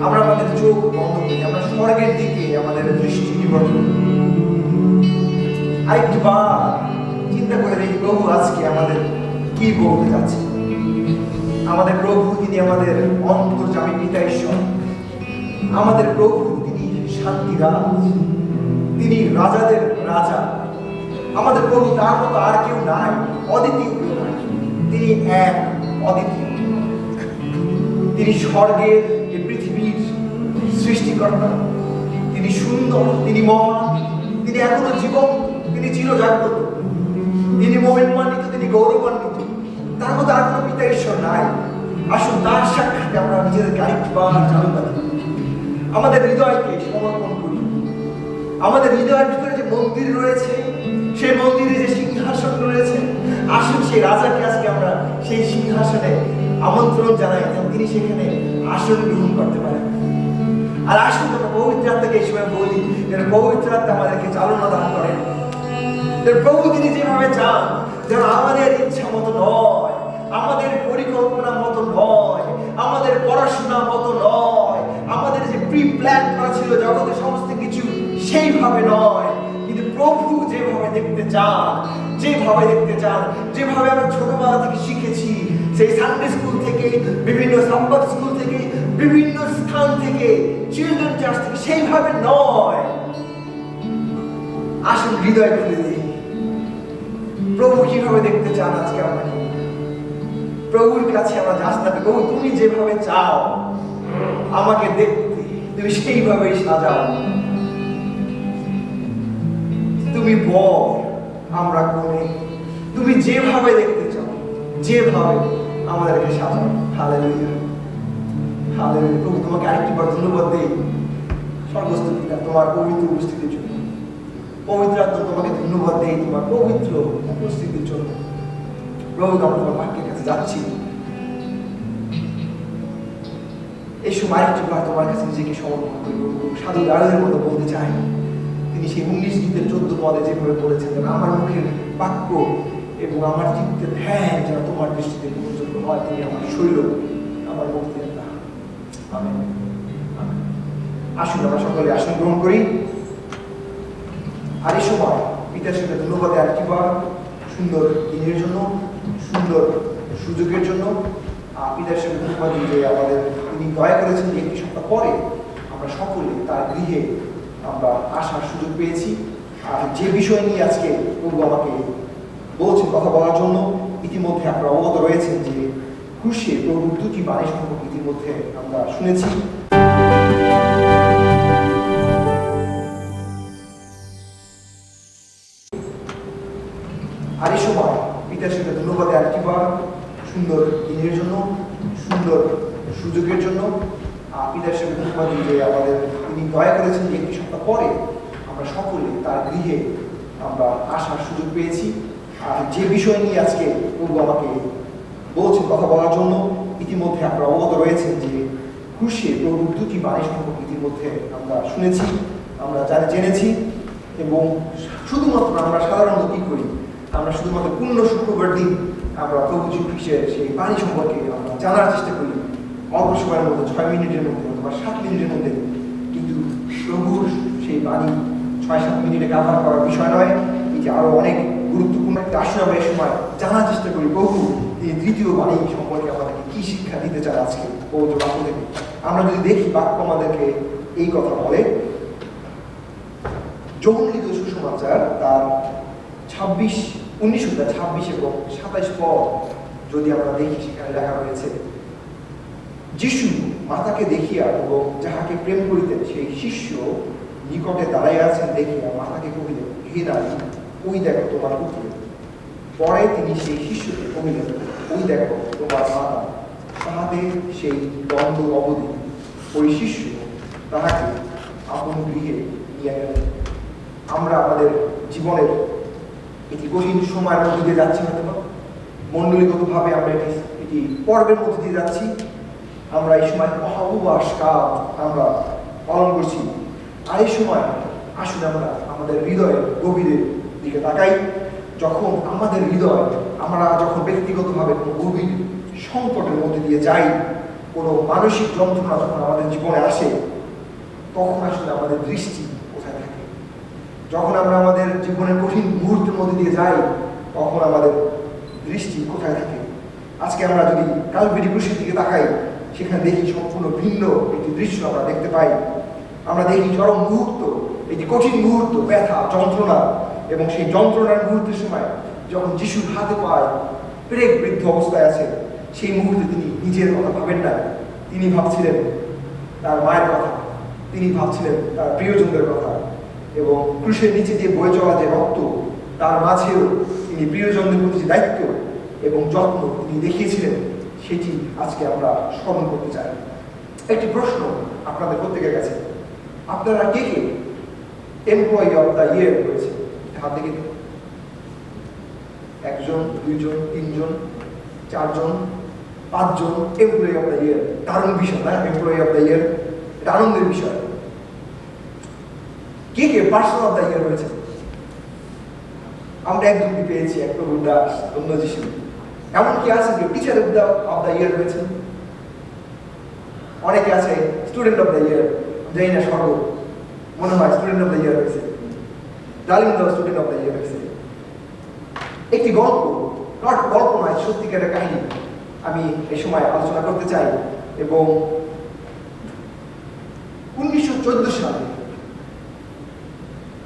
আমরা আমাদের চোখ বন্ধ করি, আমরা স্বর্গের দিকে আমাদের দৃষ্টি নিবদ্ধ করি। আরেকবার চিন্তা করে দেখি প্রভু আজকে আমাদের কি বলতে যাচ্ছে। আমাদের প্রভু তিনি আমাদের অন্তর্যামী পিতা ঈশ্বর, আমাদের প্রভু তিনি শান্তিরাজ, তিনি রাজাদের রাজা। আমাদের প্রভু তার মতো আর কেউ নাই, অদ্বিতীয় কেউ নাই, তিনি এক অদ্বিতীয়। তিনি স্বর্গের এই পৃথিবীর সৃষ্টিকর্তা, তিনি সুন্দর, তিনি মহান, তিনি এখনো জীবন, তিনি চিরজাগ্রত, তিনি মহিমান্বিত, তিনি গৌরবান্বিত। তার মতো আর কোনো পিতা ঈশ্বর নাই। আসুন তার সাক্ষাৎে আমরা নিজেদেরকে আরেকবার চালু করি, আমাদের হৃদয়কে সমর্পণ করি। আমাদের হৃদয়ের ভিতরে যে মন্দির রয়েছে, সেই মন্দিরে যে সিংহাসন রয়েছে, আসুন সেই রাজাকে আজকে আমরা সেই সিংহাসনে আমন্ত্রণ জানাই যেন তিনি সেখানে আসন গ্রহণ করতে পারেন। আর আসুন আমরা পবিত্র আত্মাকে এই সময় বলি যেন পবিত্র আত্মা আমাদেরকে চালনা দান করেন। প্রভু তিনি যেভাবে চান যেন আমাদের ইচ্ছা মতো নয়, আমাদের পরিকল্পনা মতো নয়, আমাদের পড়াশোনা মতো নয়, আমাদের যে প্রি প্ল্যান করা ছিল জগতের সমস্ত কিছু সেইভাবে নয়, কিন্তু প্রভু যেভাবে দেখতে চান, যেভাবে দেখতে চান, যেভাবে আমরা ছোটবেলা থেকে শিখেছি, সেই সানডে স্কুল থেকে, বিভিন্ন সাম্বাদ স্কুল থেকে, বিভিন্ন স্থান থেকে, চিলড্রেন চার্চ থেকে, সেইভাবে নয়। আসুন হৃদয় খুলে দিই, প্রভু কিভাবে দেখতে চান আজকে আমাকে। প্রভুর কাছে আমরা যাচ্ছি, প্রভু তুমি যেভাবে চাও আমাকে দেখতে, তুমি সেইভাবেই সাজাও। তুমি বল, আমরা কোনে, তুমি যেভাবে দেখতে চাও, যেভাবে আমাদেরকে সাজাও। Hallelujah, hallelujah. প্রভু তোমাকে আরেকটি বার ধন্যবাদ দেই স্বর্গস্থ পিতা তোমার পবিত্র উপস্থিতির জন্য, পবিত্র আত্মা তোমাকে ধন্যবাদ দেই তোমার পবিত্র উপস্থিতির জন্য। প্রভু আমরা তোমার বাক্যের কাছে যাচ্ছি, এই সময় আরেকটি বার তোমার কাছে নিজেকে সমর্পণ করি। সাধু দাঁড়ের মতো বলতে চাই, তিনি সেই 19 গীতের 14 পদে যেভাবে বলেছেন, আমার মুখের বাক্য এবং আমার চিত্তের ধ্যান যেন তোমার দৃষ্টিতে গ্রহণযোগ্য হয়, তুমি আমার শৈল, আমার মুক্তির দান। আমেন। আমেন। আসুন আমরা সকলে আসন গ্রহণ করি। আর এই সময় পিতার সাথে ধন্যবাদ আরেকটি বার সুন্দর দিনের জন্য, সুন্দর সুযোগের জন্য। পিতার সাথে ধন্যবাদ যে আমাদের তিনি দয়া করেছেন যে একটি সপ্তাহ পরে আমরা সকলে তার গৃহে আমরা আসার সুযোগ পেয়েছি। আর যে বিষয় নিয়ে আজকে প্রভু আমাকে বলছেন কথা বলার জন্য, ইতিমধ্যে আপনারা অবগত রয়েছেন যে ক্রুশে প্রভুর দুটি বাণী সম্পর্কে ইতিমধ্যে আমরা শুনেছি। আর এই সময় পিতার সাথে ধন্যবাদ আরেকটি বার সুন্দর দিনের জন্য, সুন্দর সুযোগের জন্য। পিতার সাথে ধন্যবাদ যে আমাদের তিনি দয়া করেছেন যে একটি সপ্তাহ পরে আমরা সকলে তার গৃহে আমরা আসার সুযোগ পেয়েছি। আর যে বিষয় নিয়ে আজকে প্রভু আমাকে বলছেন কথা বলার জন্য, ইতিমধ্যে আপনারা অবগত রয়েছেন যে ক্রুশে প্রভুর দুটি বাণী সম্পর্কে ইতিমধ্যে আমরা শুনেছি, আমরা জেনেছি। এবং শুধুমাত্র আমরা সাধারণত কি করি, আমরা শুধুমাত্র পূর্ণ শুক্রবার দিন আমরা প্রভু যীশু খ্রিস্টের সেই বাণী সম্পর্কে আমরা জানার চেষ্টা করি, অল্প সময়ের মধ্যে 6 মিনিটের মধ্যে অথবা 7 মিনিটের মধ্যে। কিন্তু প্রভুর সেই বাণী 6-7 মিনিটে কাভার করার বিষয় নয়, এটি আরো অনেক গুরুত্বপূর্ণ। আসুন আমরা এই সময় জানার চেষ্টা করি প্রভু এই তৃতীয় বাণী সম্পর্কে আমাদেরকে কি শিক্ষা দিতে চায় আজকে পবিত্র বাক্য থেকে। আমরা যদি দেখি বাক্য আমাদেরকে এই কথা বলে, যোহন লিখিত সুসমাচার তার 19 অধ্যায় 26 এবং 27 পদ যদি আমরা দেখি, সেখানে লেখা রয়েছে, যিশু মাতাকে দেখিয়া এবং যাহাকে প্রেম করিতেন সেই শিষ্য নিকটে দাঁড়াইয়া আছেন দেখিয়া মাতাকে কহিলেন, হে নারী, ওই দেখো তোমার পুত্র। পরে তিনি সেই শিষ্যকে কহিলেন, ওই দেখো তোমার মাতা। তাহাতে সেই দ্বন্দ্ব অবধি ওই শিষ্য তাহাকে আপন গৃহে নিয়ে গেলেন। আমরা আমাদের জীবনের এটি কঠিন সময়ের মধ্যে দিয়ে যাচ্ছি, হয়তো মণ্ডলীগতভাবে আমরা এটি পর্বের মধ্যে দিয়ে যাচ্ছি। আমরা এই সময় মহাউপাস কাল আমরা পালন করছি। আর এই সময় আসলে আমরা আমাদের হৃদয়ের গভীরের দিকে তাকাই। যখন আমাদের হৃদয়, আমরা যখন ব্যক্তিগতভাবে কোনো গভীর সংকটের মধ্যে দিয়ে যাই, কোনো মানসিক যন্ত্রণা যখন আমাদের জীবনে আসে, তখন আসলে আমাদের দৃষ্টি কোথায় থাকে? যখন আমরা আমাদের জীবনের কঠিন মুহূর্তের মধ্যে দিয়ে যাই, তখন আমাদের দৃষ্টি কোথায় থাকে? আজকে আমরা যদি কালভারি ক্রুশের দিকে তাকাই, সেখানে দেখি সম্পূর্ণ ভিন্ন একটি দৃশ্য আমরা দেখতে পাই। আমরা দেখি চরম মুহূর্ত, একটি কঠিন মুহূর্ত, ব্যথা, যন্ত্রণা, এবং সেই যন্ত্রণার মুহূর্তের সময় যখন যিশুর হাতে পায় পেরেক বৃদ্ধ অবস্থায় আছে, সেই মুহূর্তে তিনি নিজের কথা ভাবেন না, তিনি ভাবছিলেন তার মায়ের কথা, তিনি ভাবছিলেন তার প্রিয়জনদের কথা। এবং ক্রুশের নিচে দিয়ে বয়ে চলা যে রক্ত, তার মাঝেও তিনি প্রিয়জনদের প্রতি দায়িত্ব এবং যত্ন তিনি দেখিয়েছিলেন, সেটি আজকে আমরা স্মরণ করতে চাই। একটি প্রশ্ন আপনাদের প্রত্যেকের কাছে, আপনারা কে কে এমপ্লয়ি অফ দ্য ইয়ার রয়েছে? হাত দেখে 1 জন, 2 জন, 3 জন, 4 জন, 5 জন এমপ্লয়ি অফ দ্য ইয়ার। দারুণ বিষয় না? এমপ্লয়ি অফ দ্য ইয়ার, এটা আনন্দের বিষয়। কে কে পার্সন অফ দ্য ইয়ার রয়েছে? আমরা একজনকে পেয়েছি, এক প্রভু দাস, অন্য যিশু। এমনকি আছে যে টিচার অফ দ্য ইয়ার রয়েছেন, অনেকে আছে স্টুডেন্ট অফ দ্য ইয়ার। জানি না, স্বর্গ মনে হয় স্টুডেন্ট অফ দ্য ইয়ার রয়েছে, darling the student of the year রয়েছে। একটি গল্প, গল্প নয়, সত্যিকারের কাহিনী আমি এই সময় আলোচনা করতে চাই। এবং 1914 সালে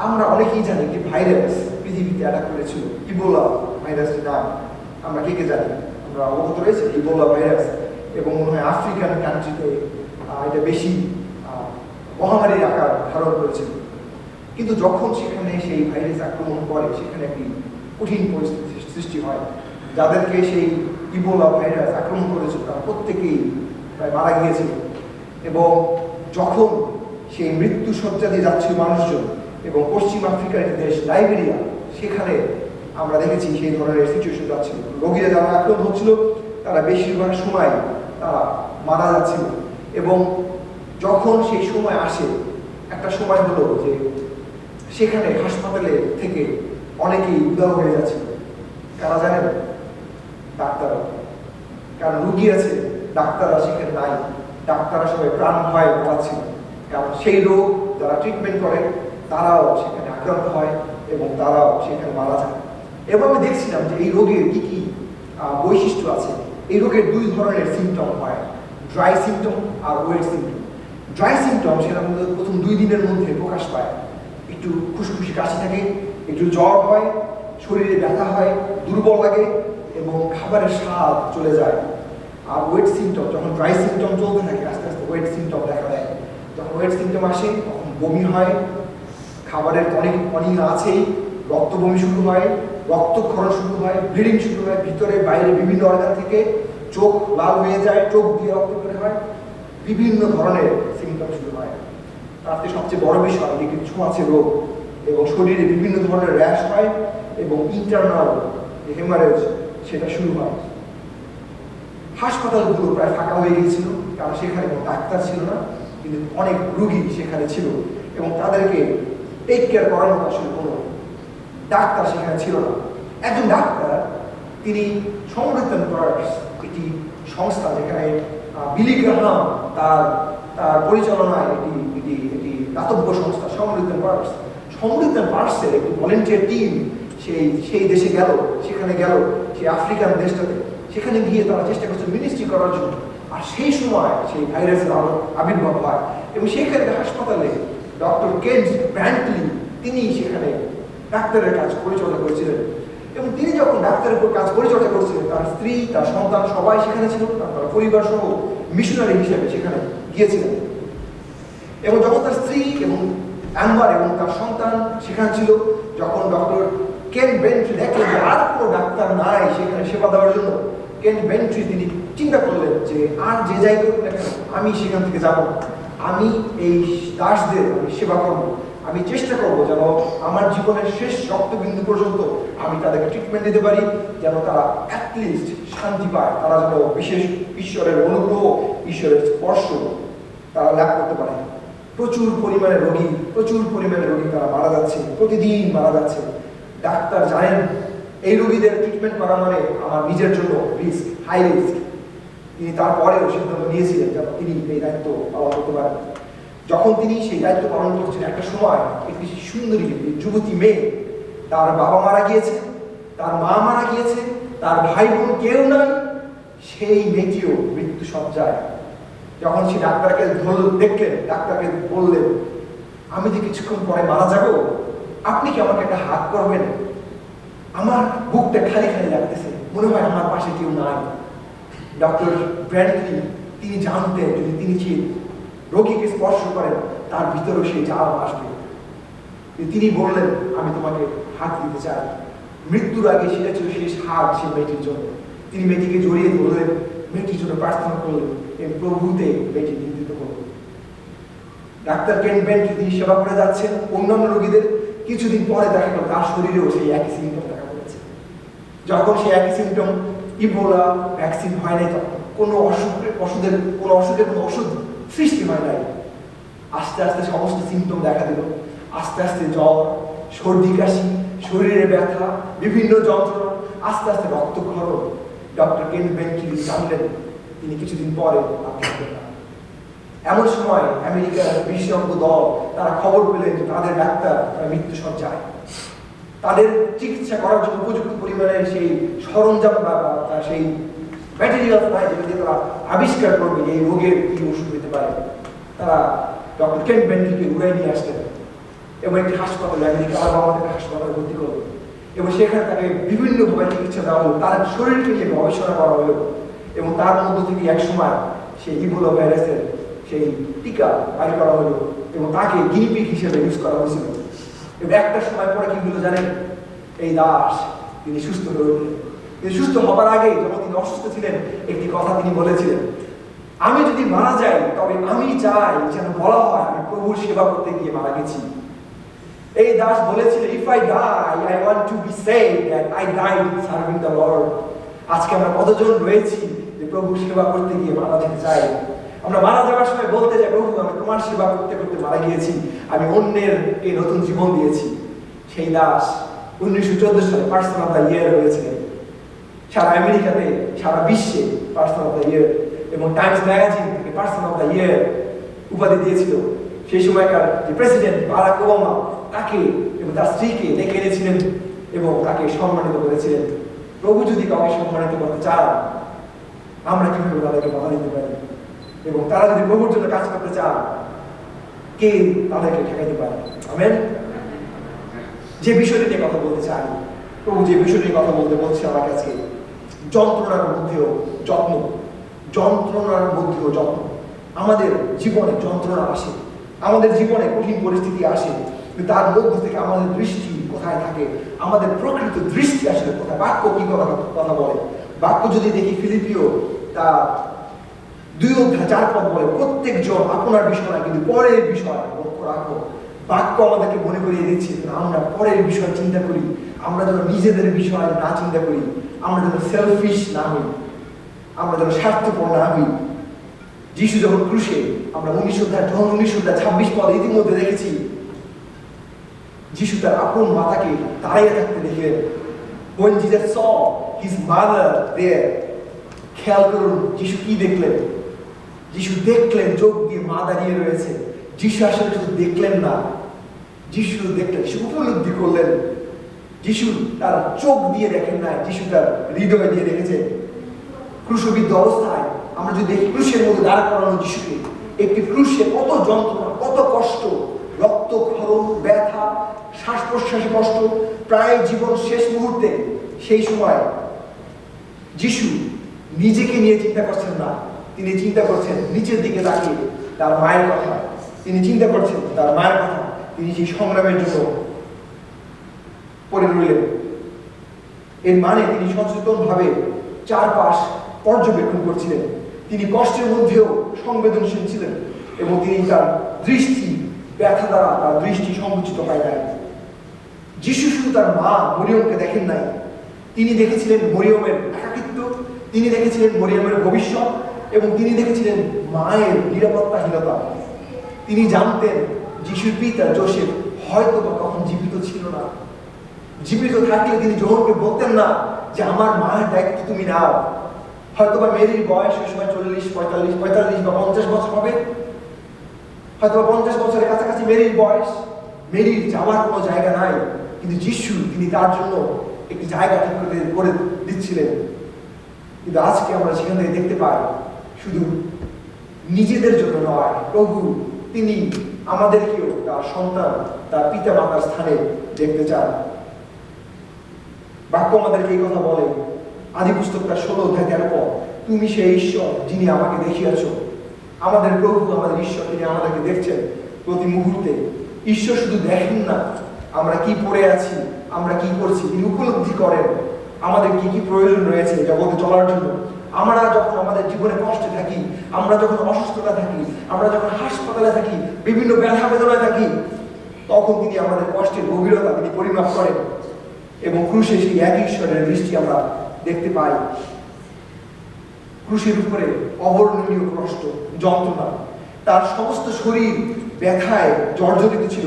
আমরা অনেকেই জানি একটি ভাইরাস পৃথিবীতে অ্যাটাক করেছিল, ইবোলা ভাইরাসের নাম আমরা কে কে জানি? আমরা অবগত রয়েছে ইবোলা ভাইরাস। এবং মনে হয় আফ্রিকান কান্ট্রিতে এটা বেশি মহামারীর আকার ধারণ করেছিল। কিন্তু যখন সেখানে সেই ভাইরাস আক্রমণ করে, সেখানে একটি কঠিন পরিস্থিতি সৃষ্টি হয়। যাদেরকে সেই ইবোলা ভাইরাস আক্রমণ করেছিল তারা প্রত্যেকেই প্রায় মারা গিয়েছিল। এবং যখন সেই মৃত্যু শয্যা দিয়ে যাচ্ছিল মানুষজন, এবং পশ্চিম আফ্রিকার একটি দেশ লাইবেরিয়া, সেখানে আমরা দেখেছি সেই ধরনের সিচুয়েশন যাচ্ছিল। রোগীরা যারা আক্রান্ত হচ্ছিল তারা বেশিরভাগ সময় তারা মারা যাচ্ছিল। এবং যখন সেই সময় আসে, একটা সময় হলো যে সেখানে হাসপাতালে থেকে অনেকেই উদাও হয়ে যাচ্ছিল। কারা জানেন? ডাক্তাররা। কারণ রুগী আছে, ডাক্তাররা সেখানে নাই। ডাক্তাররা সবাই প্রাণ ভয় পাচ্ছিল, কারণ সেই রোগ যারা ট্রিটমেন্ট করে তারাও সেখানে আক্রান্ত হয় এবং তারাও সেখানে মারা যায়। এবং আমি দেখছিলাম যে এই রোগের কি কি বৈশিষ্ট্য আছে। এই রোগের দুই ধরনের সিমটম হয়, ড্রাই সিমটম আর ওয়েট সিমটম। ড্রাই সিমটম সেটার মধ্যে প্রথম 2 দিনের মধ্যে প্রকাশ পায়, একটু খুশখুশি কাশি থাকে, একটু জ্বর হয়, শরীরে ব্যথা হয়, দুর্বল লাগে এবং খাবারের স্বাদ চলে যায়। আর ওয়েট সিমটম, যখন ড্রাই সিমটম চলতে থাকে আস্তে আস্তে ওয়েট সিমটম দেখা দেয়। যখন ওয়েট সিমটম আসে তখন বমি হয়, খাবারের অনেক অনীহা আছেই, রক্ত বমি শুরু হয়, রক্তক্ষরণ শুরু হয়, ব্লিডিং শুরু হয়, ভিতরে বাইরে বিভিন্ন অর্গান থেকে চোখ লাল হয়ে যায়, চোখ দিয়ে রক্ত বের হয়, বিভিন্ন ধরনের সিমটম শুরু হয়। তাতে সবচেয়ে বড় বিষয় এটি ছোঁয়াচে রোগ এবং শরীরে বিভিন্ন ধরনের র্যাশ হয় এবং ইন্টারনাল যে হেমারেজ সেটা শুরু হয়। হাসপাতালগুলো প্রায় ফাঁকা হয়ে গিয়েছিল, কারণ সেখানে কোনো ডাক্তার ছিল না, কিন্তু অনেক রুগী সেখানে ছিল এবং তাদেরকে টেক কেয়ার করার মতো আসলে কোনো ডাক্তার সেখানে ছিল না। একজন ডাক্তার, তিনি সমৃদ্ধন প্রোডাক্টস একটি সংস্থা, যেখানে বিলি গ্রাহাম তার পরিচালনায় এটি দাতব্য সংস্থা সমৃদ্ধন প্রোডাক্টস। সমৃদ্ধন প্রোডাক্টসের একটি ভলেন্টিয়ার টিম সেই দেশে গেল, সেখানে গেল সেই আফ্রিকান দেশটাতে। সেখানে গিয়ে তারা চেষ্টা করছে মিনিস্ট্রি করার জন্য। আর সেই সময় সেই ভাইরাসের আবির্ভাব হয় এবং সেখানে হাসপাতালে ডক্টর কেন্ট ব্র্যান্টলি তিনি সেখানে ডাক্তারের কাজ পরিচর্যা করেছিলেন। এবং তিনি যখন ডাক্তারের উপর কাজ পরিচর্যা করছিলেন, তার স্ত্রী, তার সন্তান সবাই সেখানে ছিল, তার পরিবার সহ মিশনারি হিসেবে সেখানে গিয়েছিলেন। এবং যখন তার স্ত্রী এবং অ্যাম্বার এবং তার সন্তান সেখানে ছিল, যখন ডক্টর কেন্ট বেন্ট্রি দেখলেন যে আর কোনো ডাক্তার নাই সেখানে সেবা দেওয়ার জন্য, কেন্ট বেন্ট্রি তিনি চিন্তা করলেন যে আর যে যাই করুক না কেন, আমি সেখান থেকে যাব, আমি এই দাসদের আমি সেবা করব, আমি চেষ্টা করব যেন আমার জীবনের শেষ রক্তবিন্দু পর্যন্ত আমি তাদেরকে ট্রিটমেন্ট দিতে পারি, যেন তারা অ্যাটলিস্ট শান্তি পায়, তারা যেন বিশেষ ঈশ্বরের অনুগ্রহ, ঈশ্বরের স্পর্শ তারা লাভ করতে পারে। প্রচুর পরিমাণে রোগী তারা মারা যাচ্ছে, প্রতিদিন মারা যাচ্ছে। ডাক্তার জানেন এই রোগীদের ট্রিটমেন্ট করা মানে আমার নিজের জন্য রিস্ক, হাই রিস্ক। তিনি তারপরেও সিদ্ধান্ত নিয়েছিলেন যেন তিনি এই দায়িত্ব পালন করতে পারেন। যখন তিনি সেই দায়িত্ব পালন করছেন, একটা সময় একটি সুন্দরী যুবতী মেয়ে, তার বাবা মারা গিয়েছে, তার মা মারা গিয়েছে, তার ভাই বোন কেউ নাই, সেই মেয়েটিও মৃত্যু সজ্জায়। যখন সে ডাক্তারকে দেখলেন, ডাক্তারকে বললেন, আমি যে কিছুক্ষণ পরে মারা যাব, আপনি কি আমাকে একটা হাত করবেন? আমার বুকটা খালি খালি লাগতেছে, মনে হয় আমার পাশে কেউ নাই। ডক্টর ব্র্যান্টলি তিনি জানতেন যদি তিনি সেই রোগীকে স্পর্শ করেন তার ভিতরেও সেই জাল আসবে। তিনি বললেন, আমি তোমাকে হাত দিতে চাই। মৃত্যুর আগে সেটা ছিল শেষ হাত সেই মেয়েটির জন্য। তিনি মেয়েটিকে জড়িয়ে ধরলেন, মেয়েটির জন্য প্রার্থনা করলেন এবং প্রভুতে মেয়েটি নিন্দিত করলেন। ডাক্তার কেন্ট বেন্টলি তিনি সেবা করে যাচ্ছেন অন্যান্য রোগীদের। কিছুদিন পরে দেখা গেল তার শরীরেও সেই একই সিমটম দেখা পড়েছে। যখন সেই একই সিমটম, ইবোলা ভ্যাকসিন হয় নাই, তখন কোনো অসুখের কোনো ওষুধ সৃষ্টি হয় নাই। আস্তে আস্তে সমস্ত সিমটম দেখা দিল। আস্তে আস্তে জ্বর, সর্দি কাশি, শরীরে ব্যথা, বিভিন্ন যন্ত্রণা, আস্তে আস্তে রক্তক্ষরণ। ডক্টর কেন্ট বেন্টলি জানলেন তিনি কিছুদিন পরে আর থাকবেন না। এমন সময় আমেরিকার বিশেষজ্ঞ দল তারা খবর পেলেন যে তাদের ডাক্তার মৃত্যু সজ্জায়। তাদের চিকিৎসা করার জন্য উপযুক্ত পরিমাণে সেই সরঞ্জাম বা সেই ম্যাটেরিয়াল নাই যেটা দিয়ে তারা আবিষ্কার করবে এই রোগের কি ওষুধ হতে পারে। তারা ডক্টর কেন্ট বেন্টলিকে উড়াই নিয়ে আসলেন এবং একটি হাসপাতালে, আমেরিকা আলাবামাতে হাসপাতালে ভর্তি করলেন এবং সেখানে তাকে বিভিন্নভাবে চিকিৎসা দেওয়া হলো, তার শরীরকে নিয়ে গবেষণা করা হলো এবং তার মধ্য থেকে এক সময় সেই ইবোলা ভাইরাসের সেই টিকা বাইর করা হলো এবং তাকে গিনিপিগ হিসেবে ইউজ করা হয়েছিল। এবং একটা সময় পরে কি হলো জানেন? এই দাস তিনি সুস্থ হয়ে উঠলেন। তিনি সুস্থ হবার আগে যখন তিনি অসুস্থ ছিলেন, একটি কথা তিনি বলেছিলেন, আমি যদি মারা যাই তবে আমি চাই যেন বলা হয় আমি প্রভুর সেবা করতে গিয়ে মারা গেছি। এই দাস বলেছিলেন, if I die I want to be saved and I died serving the Lord. আজকে আমরা কতজন রয়েছি যে প্রভু সেবা করতে গিয়ে মারা যেতে চাই। আমরা মারা যাওয়ার সময় বলতে চাই, প্রভু আমি তোমার সেবা করতে করতে মারা গিয়েছি, আমি অন্যের এই নতুন জীবন দিয়েছি। সেই দাস 1914 সালে পার্সন অফ দ্য ইয়ার হয়েছিলেন। সারা আমেরিকাতে, সারা বিশ্বে পার্সন অফ দ্য ইয়ার, এবং টাইমস ম্যাগাজিন থেকে পার্সন অফ দ্য ইয়ার উপাধি দিয়েছিল। সেই সময়কার যে প্রেসিডেন্ট বারাক ওবামা তাকে এবং তার স্ত্রীকে ডেকে এনেছিলেন এবং তাকে সম্মানিত করেছিলেন। প্রভু যদি কাউকে সম্মানিত করতে চান, আমরা কিভাবে তাদেরকে বাধা দিতে পারি? এবং তারা যদি প্রভুর জন্য কাজ করতে চান, কে তাদেরকে ঠেকাইতে পারে? আমেন। যে বিষয়টি নিয়ে কথা বলতে চাই, প্রভু যে বিষয়টি নিয়ে কথা বলতে বলছে আমার কাছে, যন্ত্রণার মধ্যেও যত্ন। যন্ত্রণার মধ্যেও যত্ন। আমাদের জীবনে যন্ত্রণা আসে, আমাদের জীবনে কঠিন পরিস্থিতি আসে, কিন্তু তার মধ্যে থেকে আমাদের দৃষ্টি কোথায় থাকে? আমাদের প্রকৃত দৃষ্টি আসলে কোথায়? বাক্য কি কথা বলে? বাক্য যদি দেখি, ফিলিপিও তার 2:4 বলে, প্রত্যেকজন আপনার বিষয় কিন্তু পরের বিষয় লক্ষ্য রাখো। বাক্য আমাদেরকে মনে করিয়ে দিচ্ছে আমরা পরের বিষয় চিন্তা করি, আমরা যেন নিজেদের বিষয় না চিন্তা করি, আমরা যেন সেলফিশ না হই, আমরা যেন স্বার্থপর না হই। যিশু যখন ক্রুশে, আমরা 19:26 পদ ইতিমধ্যে দেখেছি, যিশু তার আপন মাতাকে দাঁড়িয়ে থাকতে দেখলেন। When Jesus saw his mother there, খেয়াল করুন যিশু কি দেখলেন। যিশু দেখলেন চোখ দিয়ে মা দাঁড়িয়ে রয়েছে। যিশু আসলে শুধু দেখলেন না, যিশু দেখলেন, যিশু উপলব্ধি করলেন। যিশু তার চোখ দিয়ে দেখেন না, যিশু তার হৃদয় দিয়ে দেখেছে। ক্রুশবিদ্ধ অবস্থায় আমরা যদি দেখি ক্রুশের মধ্যে দাঁড় করানো যিশুকে, একটি ক্রুশে কত যন্ত্রণা, কত কষ্ট, রক্তক্ষরণ, ব্যথা, শ্বাস প্রশ্বাসে কষ্ট, প্রায় জীবন শেষ মুহূর্তে। সেই সময় যিশু নিজেকে নিয়ে চিন্তা করছেন না, তিনি চিন্তা করছেন নিচের দিকে তাকিয়ে তার মায়ের কথা। তিনি চিন্তা করছেন তার মায়ের কথা। তিনি সেই সংগ্রামের জন্য পড়ে রইলেন। এর মানে তিনি সচেতনভাবে চারপাশ পর্যবেক্ষণ করছিলেন। তিনি কষ্টের মধ্যেও সংবেদনশীল ছিলেন এবং তিনি তার দৃষ্টি ব্যথা দ্বারা তার দৃষ্টি সংকুচিত হয় নাই। যিশু শুধু তার মা মরিয়মকে দেখেন নাই, তিনি দেখেছিলেন মরিয়মের একাকিত্ব, তিনি দেখেছিলেন মরিয়মের ভবিষ্যৎ, এবং তিনি দেখেছিলেন মায়ের নিরাপত্তাহীনতা। তিনি জানতেন যিশুর পিতা যোসেফ হয়তো বা কখন জীবিত ছিল না। জীবিত থাকলে তিনি যোহনকে বলতেন না যে আমার মায়ের দায়িত্ব তুমি নাও। হয়তো বা মেরির বয়স ওই সময় 40, 45 বা 50 বছর হবে, হয়তো বা 50 বছরের কাছাকাছি মেরির বয়স। মেরির যাওয়ার কোনো জায়গা নাই, কিন্তু যিশু তিনি তার জন্য একটি জায়গা ঠিক করে দিচ্ছিলেন। কিন্তু আজকে আমরা সেখান থেকে দেখতে পাই শুধু নিজেদের জন্য নয়, প্রভু তিনি আমাদেরকেও তার সন্তান, তার পিতা মাতার স্থানে দেখতে চান। বাক্য আমাদেরকে এই কথা বলে, আদি পুস্তকটা 16:13 পদ, তুমি সেই ঈশ্বর যিনি আমাকে দেখিয়াছ। আমাদের প্রভু, আমাদের ঈশ্বর, তিনি আমাদেরকে দেখছেন প্রতি মুহূর্তে। ঈশ্বর শুধু দেখেন না আমরা কি পড়ে আছি, আমরা কি করছি, তিনি উপলব্ধি করেন আমাদের কি কি প্রয়োজন রয়েছে জগতে চলার জন্য। আমরা যখন আমাদের জীবনে কষ্টে থাকি, আমরা যখন অসুস্থতা থাকি, আমরা যখন হাসপাতালে থাকি, বিভিন্ন ব্যথা বেদনায় থাকি, তখন তিনি আমাদের কষ্টের গভীরতা তিনি পরিমাপ করেন এবং ক্রুশে সেই একই ঈশ্বরের দৃষ্টি আমরা দেখতে পাই। ক্রুশের উপরে অবর্ণনীয় কষ্ট, যন্ত্রণা, তার সমস্ত শরীর ব্যথায় জর্জরিত ছিল,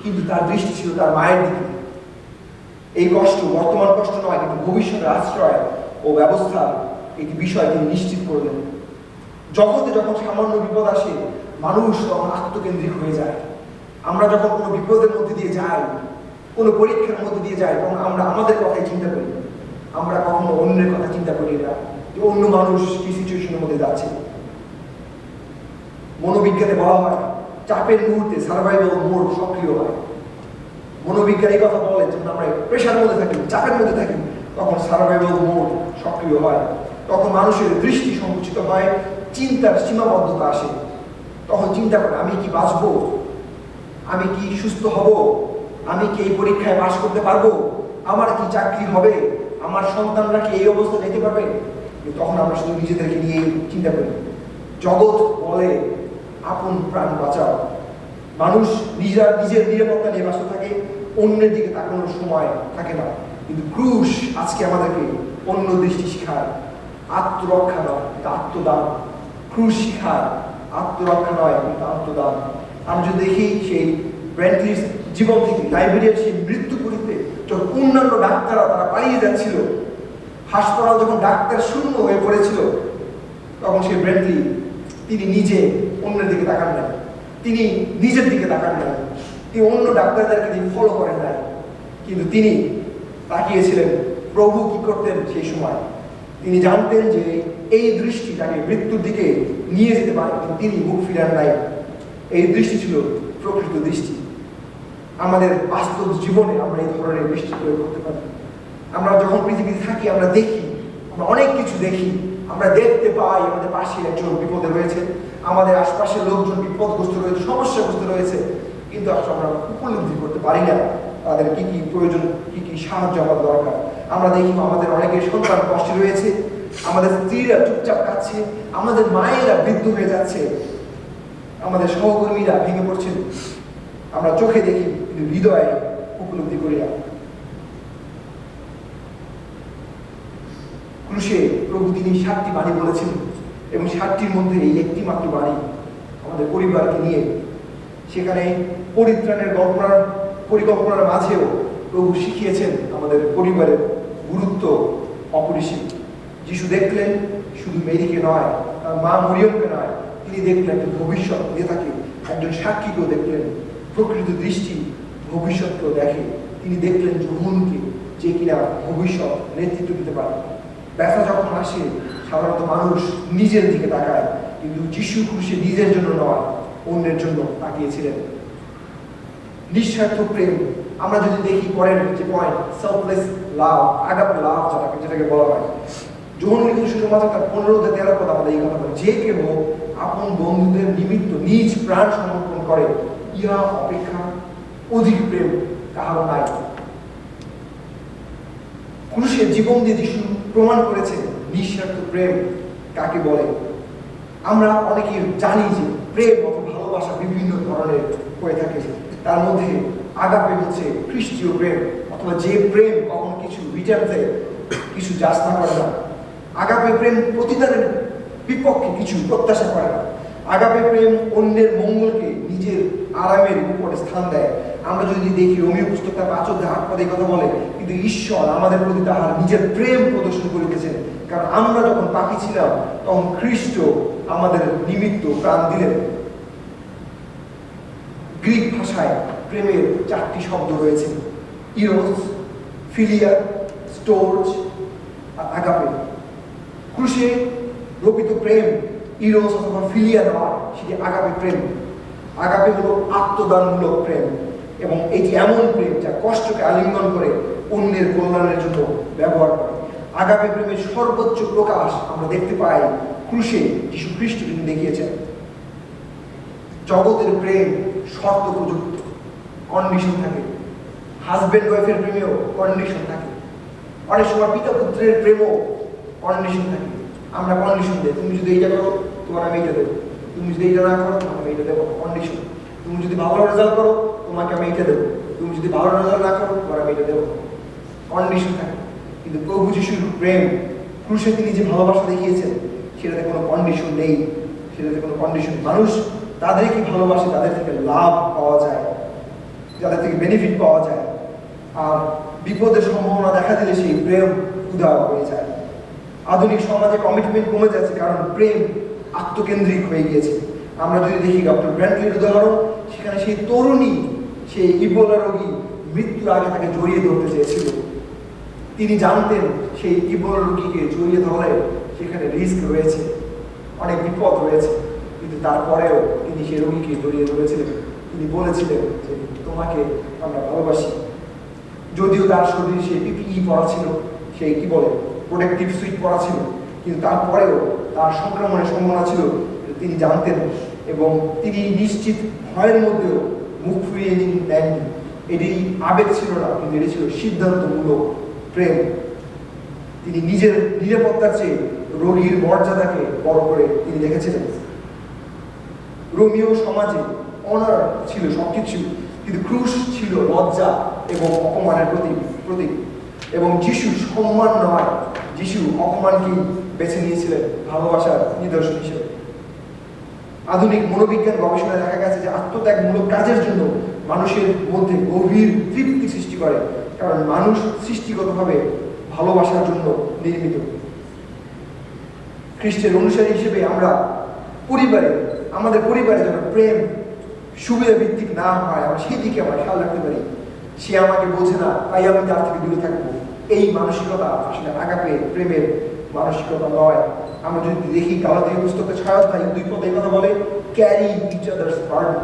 কিন্তু তার দৃষ্টি ছিল তার মায়ের দিকে। এই কষ্ট বর্তমান কষ্ট নয়, কিন্তু ভবিষ্যতের আশ্রয় ও ব্যবস্থা একটি বিষয় তিনি নিশ্চিত করলেন। জগতে যখন সামান্য বিপদ আসে, মানুষ তখন আত্মকেন্দ্রিক হয়ে যায়। আমরা যখন কোনো বিপদের মধ্যে দিয়ে যাই, কোনো পরীক্ষার মধ্যে দিয়ে যাই, তখন আমরা আমাদের কথাই চিন্তা করি, আমরা কখনো অন্যের কথা চিন্তা করি না যে অন্য মানুষ কি সিচুয়েশনের মধ্যে যাচ্ছে। মনোবিজ্ঞানে বলা হয় চাপের মুহূর্তে সার্ভাইভাল মোড সক্রিয় হয়। মনোবিজ্ঞান এই কথা বলে যখন আমরা প্রেশার মধ্যে থাকি, চাপের মধ্যে থাকি, তখন সার্ভাইভাল মোড সক্রিয় হয়। তখন মানুষের দৃষ্টি সংকুচিত হয়, চিন্তার সীমাবদ্ধতা আসে। তখন চিন্তা করে আমি কি বাঁচবো, আমি কি সুস্থ হব, আমি কি এই পরীক্ষায় পাশ করতে পারবো, আমার কি চাকরি হবে, আমার সন্তানরা কি এই অবস্থা যেতে পারবে। তখন আমরা শুধু নিজেদেরকে নিয়ে চিন্তা করি। জগৎ বলে আপন প্রাণ বাঁচাও, মানুষ নিজের নিরাপত্তা নিয়ে ব্যস্ত থাকে, অন্যের দিকে তাকানোর সময় থাকে না। কিন্তু ক্রুশ আজকে আমাদেরকে অন্য দৃষ্টি শিখায়, আত্মরক্ষা নয় কিন্তু আত্মদান। ক্রুশ শিখায় আত্মরক্ষা নয় কিন্তু আত্মদান। আমরা যদি দেখি সেই ব্রেন্টলির জীবন থেকে, লাইব্রেরিয়ার সেই মৃত্যু করিতে যখন অন্যান্য ডাক্তাররা তারা পালিয়ে যাচ্ছিল, হাসপাতাল যখন ডাক্তার শূন্য হয়ে পড়েছিল, তখন সেই ব্রেন্টলি তিনি নিজে অন্যের দিকে তাকান নাই, তিনি নিজের দিকে তাকান নাই, তিনি অন্য ডাক্তারদেরকে তিনি ফলো করেন নাই, কিন্তু তিনি তাকিয়েছিলেন প্রভু কি করতেন সেই সময়। তিনি জানতেন যে এই দৃষ্টি তাকে মৃত্যুর দিকে নিয়ে যেতে পারে, কিন্তু তিনি মুখ ফিরান নাই। এই দৃষ্টি ছিল প্রকৃত দৃষ্টি। আমাদের বাস্তব জীবনে আমরা এই ধরনের দৃষ্টি প্রয়োগ করতে পারি। আমরা যখন পৃথিবীতে থাকি আমরা দেখি, আমরা অনেক কিছু দেখি, আমরা দেখতে পাই আমাদের পাশে একজন বিপদে রয়েছে, আমাদের আশপাশের লোকজন বিপদগ্রস্ত রয়েছে, সমস্যাগ্রস্ত রয়েছে, কিন্তু আসলে আমরা উপলব্ধি করতে পারি না তাদের কি কি প্রয়োজন, কি কি সাহায্য আমাদের দরকার। আমরা দেখি আমাদের অনেকের সন্তান কষ্টে রয়েছে, আমাদের স্ত্রীরা চুপচাপ কাচ্ছে, আমাদের মায়েরা বৃদ্ধ হয়ে যাচ্ছে, আমাদের সহকর্মীরা ভেঙে পড়ছেন। আমরা চোখে দেখি কিন্তু হৃদয়ে উপলব্ধি করি না। ক্রুশে প্রভু তিনি 7টি বাণী বলেছেন এবং 7টির মধ্যে এই একটি মাত্র বাণী আমাদের পরিবারকে নিয়ে। সেখানে পরিত্রাণের পরিকল্পনার মাঝেও প্রভু শিখিয়েছেন আমাদের পরিবারের গুরুত্ব অপরিসীম। যিশু দেখলেন শুধু মেরিকে নয়, তার মা মরিয়মকে নয়, তিনি দেখলেন একজন ভবিষ্যৎ নেতাকে, একজন সাক্ষীকেও দেখলেন। প্রকৃত দৃষ্টি ভবিষ্যৎকেও দেখে। তিনি দেখলেন যোহনকে, যে কিনা ভবিষ্যৎ নেতৃত্ব দিতে পারে। ব্যথা যখন আসে সাধারণত মানুষ নিজের দিকে তাকায়, কিন্তু যিশু ক্রুশে নিজের জন্য নয়, অন্যের জন্য তাকিয়েছিলেন। নিঃস্বার্থ প্রেম আমরা যদি দেখি, পরের যে পয়েন্ট সেলফলেস লাভ, আগাপে লাভ যেটাকে বলা হয়, যোহন কিন্তু শুধুমাত্র তার 15-13 পদ আমাদের এই কথা বলে, যে কেহ আপন বন্ধুদের নিমিত্ত নিজ প্রাণ সমর্পণ করে, ইহা অপেক্ষা অধিক প্রেম কাহারও নাই। ক্রুশের জীবন দিয়ে যিশু প্রমাণ করেছে নিঃস্বার্থ প্রেম কাকে বলে। আমরা অনেকেই জানি যে প্রেম অথবা ভালোবাসা বিভিন্ন ধরনের হয়ে থাকে। তার মধ্যে আগাপে হচ্ছে খ্রিস্টীয় প্রেম, অথবা যে প্রেম কখনো কিছু রিটার্ন দেয়, কিছু যাচনা করে না। আগাপে প্রেম প্রতিদানের বিপক্ষে কিছু প্রত্যাশা করে না। আগাপে প্রেম অন্যের মঙ্গলকে নিজের আরামের উপরে স্থান দেয়। আমরা যদি দেখি রোমীয় পুস্তক তার 5 পদে কথা বলে, কিন্তু ঈশ্বর আমাদের প্রতি তাহার নিজের প্রেম প্রদর্শন করিতেছেন, কারণ আমরা যখন পাপী ছিলাম তখন খ্রিস্ট আমাদের নিমিত্ত প্রাণ দিলেন। গ্রিক ভাষায় প্রেমের 4টি শব্দ রয়েছে, ইরোস, ফিলিয়া, স্টোর্জ আর আগাপে। ক্রুশে রোপিত প্রেম ইরোস অথবা ফিলিয়া নয়, সেটি আগাপে প্রেম। আগাপে হলো আত্মদানমূলক প্রেম, এবং এটি এমন প্রেম যা কষ্টকে আলিঙ্গন করে অন্যের কল্যাণের জন্য ব্যবহার করে। আগাপে প্রেমের সর্বোচ্চ প্রকাশ আমরা দেখতে পাই ক্রুশে যীশু খ্রিস্ট তিনি দেখিয়েছেন। জগতের প্রেম শর্ত প্রযুক্ত, কন্ডিশন থাকে। হাজব্যান্ড ওয়াইফের প্রেমেও কন্ডিশন থাকে। অনেক সময় পিতা পুত্রের প্রেমও কন্ডিশন থাকে। আমরা কন্ডিশন দেই, তুমি যদি এইটা করো তোমার আমি এইটা দেবো, তুমি যদি এইটা না করো তোমাকে আমি এইটা দেবো, কন্ডিশন। তুমি যদি ভালো রেজাল্ট করো তোমাকে আমি এইটা দেবো, তুমি যদি ভালো রেজাল্ট না করো তোমার আমি এইটা দেবো, কন্ডিশন থাকে। কিন্তু প্রভু যিশুর প্রেম, ক্রুশে তিনি যে ভালোবাসা দেখিয়েছেন, সেটাতে কোনো কন্ডিশন নেই, সেটাতে কোনো কন্ডিশন। মানুষ তাদেরকে ভালোবাসে তাদের থেকে লাভ পাওয়া যায়, যাদের থেকে বেনিফিট পাওয়া যায়, আর বিপদের সম্ভাবনা দেখা দিলে সেই প্রেম উদার হয়ে যায়। আধুনিক সমাজে কমিটমেন্ট কমে যাচ্ছে, কারণ প্রেম আত্মকেন্দ্রিক হয়ে গিয়েছে। আমরা যদি দেখি ডক্টর ব্র্যান্টলির উদাহরণ, সেখানে সেই তরুণী, সেই ইবোলা রোগী মৃত্যুর আগে তাকে জড়িয়ে ধরতে চেয়েছিল। তিনি জানতেন সেই ইবোলা রোগীকে জড়িয়ে ধরলে সেখানে রিস্ক রয়েছে, অনেক বিপদ রয়েছে, কিন্তু তারপরেও তিনি সেই রোগীকে জড়িয়ে ধরেছিলেন। তিনি বলেছিলেন যে তোমাকে আমরা ভালোবাসি। যদিও তার শরীর সেই পিপিই পরা ছিল, সেই কি বলে প্রোটেক্টিভ সুইট পরা ছিল, কিন্তু তারপরেও তার সংক্রমণের সম্ভাবনা ছিল, তিনি জানতেন, এবং তিনি নিশ্চিত ভয়ের মধ্যেও মুখ ফিরিয়ে নেননি। এটি আবেগ ছিল না, কিন্তু এটি ছিল সিদ্ধান্তমূলক প্রেম। তিনি নিজের নিরাপত্তার চেয়ে রোগীর মর্যাদাকে বড় করে তিনি দেখেছিলেন। রোমীয় সমাজে অনার ছিল সবকিছু, কিন্তু ক্রুশ ছিল লজ্জা এবং অপমানের প্রতীক। এবং যিশু সম্মান নয়, যিশু অপমানকেই বেছে নিয়েছিলেন ভালোবাসার নিদর্শন হিসেবে। আধুনিক মনোবিজ্ঞান গবেষণায় দেখা গেছে যে আত্মত্যাগমূলক কাজের জন্য মানুষের মধ্যে গভীর তৃপ্তি সৃষ্টি করে, কারণ মানুষ সৃষ্টিগতভাবে ভালোবাসার জন্য নির্মিত। খ্রিস্টের অনুসারী হিসেবে আমরা আমাদের পরিবারে যেন প্রেম সুবিধা ভিত্তিক না হয়, আমরা সেই দিকে আমরা খেয়াল রাখতে পারি। সে আমাকে বোঝে না, তাই আমি তার থেকে দূরে থাকবো, এই মানসিকতা আসলে আগাপে প্রেমের মানসিকতা নয়। আমরা যদি দেখি গালাতীয় পুস্তকে 6 অধ্যায় 2 পদে এই কথা বলে, ক্যারি ইচ আদার্স বার্ডেন।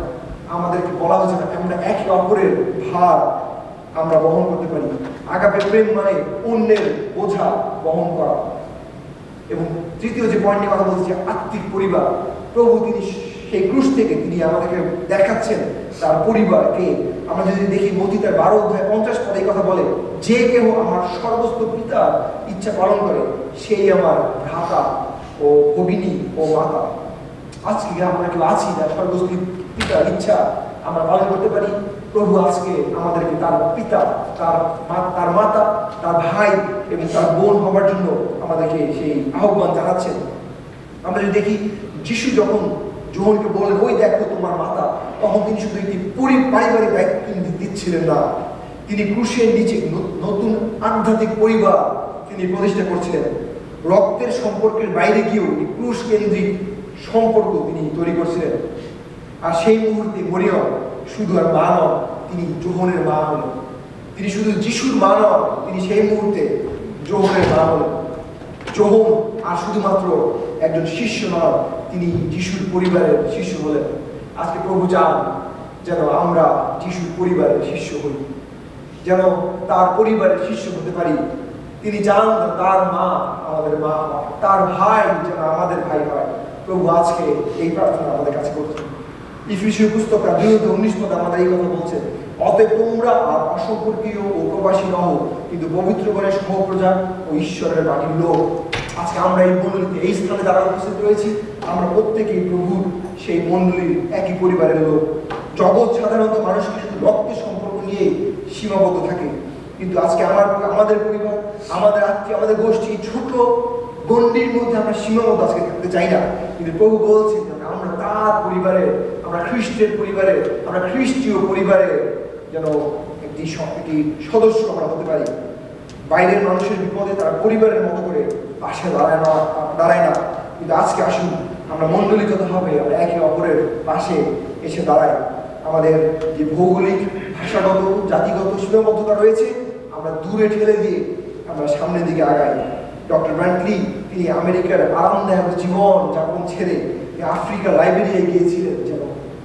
আমাদেরকে বলা হয়েছে আমরা একে অপরের ভার আমরা বহন করতে পারি। আগাপে প্রেম মানে অন্যের বোঝা বহন করা। এবং তৃতীয় যে পয়েন্ট নিয়ে কথা বলছি, আত্মিক পরিবার। প্রভু তিনি সেই ক্রুশ থেকে তিনি আমাদেরকে দেখাচ্ছেন তার পরিবারকে। আমরা যদি দেখি মতি তার 12 অধ্যায় 50 পদে কথা বলে, যে কেহ আমার সর্বস্ব পিতার ইচ্ছা পালন করে সেই আমার ভ্রাতা ও ভগিনী ও মাতা। আজকে আমরা কেউ আছি যার সর্বস্ব পিতার ইচ্ছা আমরা পালন করতে পারি। প্রভু আজকে আমাদেরকে তার পিতা, তার মাতা, তার ভাই এবং তার বোন হবার জন্য আমাদেরকে সেই আহ্বান জানাচ্ছেন। আমরা যদি দেখি যিশু যখন যোহনকে বললেন ওই দেখো তোমার মাতা, তখন তিনি শুধু একটি পারিবারিক দায়িত্ব দিচ্ছিলেন না, তিনি ক্রুশের নিচে নতুন আধ্যাত্মিক পরিবার তিনি প্রতিষ্ঠা করছিলেন। রক্তের সম্পর্কের বাইরে গিয়েও ক্রুশ কেন্দ্রিক সম্পর্ক তিনি তৈরি করছিলেন। আর সেই মুহূর্তে মরিয়ম শুধু আর মা নন, তিনি যোহনের মা হলেন। তিনি শুধু যিশুর মা নন, তিনি সেই মুহূর্তে যোহনের মা হলেন। যোহন আর শুধুমাত্র একজন শিষ্য নন, তিনি যিশুর পরিবারের শিষ্য হলেন। আজকে প্রভু চান যেন আমরা যিশুর পরিবারের শিষ্য হই, যেন তার পরিবারের শিষ্য হতে পারি। তিনি চান তার মা আমাদের মা হয়, তার ভাই যেন আমাদের ভাই হয়। প্রভু আজকে এই প্রার্থনা আমাদের কাছে করছেন। ইফিসীয় পুস্তক 2:19 পদে আমাদের এই কথা বলছেন, অতএব তোমরা আর অসম্পর্কীয় ও প্রবাসী নহ, কিন্তু পবিত্র করে সহপ্রজা ও ঈশ্বরের বাড়ির লোক। আজকে আমরা এই মণ্ডলীতে এই স্থানে যারা উপস্থিত রয়েছি, আমরা প্রত্যেকেই প্রভুর সেই মণ্ডলীর একই পরিবারের লোক। জগৎ সাধারণত মানুষকে শুধু রক্তের সম্পর্ক নিয়ে সীমাবদ্ধ থাকে, কিন্তু আজকে আমাদের পরিবার, আমাদের আত্মীয়, আমাদের গোষ্ঠী ছোট গণ্ডির মধ্যে আমরা সীমাবদ্ধ আজকে থাকতে চাই না। কিন্তু প্রভু বলছেন আমরা তার পরিবারে, আমরা খ্রিস্টের পরিবারে, আমরা খ্রিস্টীয় পরিবারে যেন একটি সদস্য আমরা হতে পারি। বাইরের মানুষের বিপদে তার পরিবারের মতো করে পাশে দাঁড়ায় না, কিন্তু আজকে আসুন আমরা মণ্ডলীগতভাবে আমরা একে অপরের পাশে এসে দাঁড়াই। আমাদের যে ভৌগোলিক, ভাষাগত, জাতিগত সীমাবদ্ধতা রয়েছে আমরা দূরে ঠেলে দিয়ে আমরা সামনের দিকে আগাই। ডক্টর ব্র্যান্টলি তিনি আমেরিকার আরামদায়ক জীবন যাপন ছেড়ে আফ্রিকা লাইবেরিয়ায় গিয়েছিলেন যেন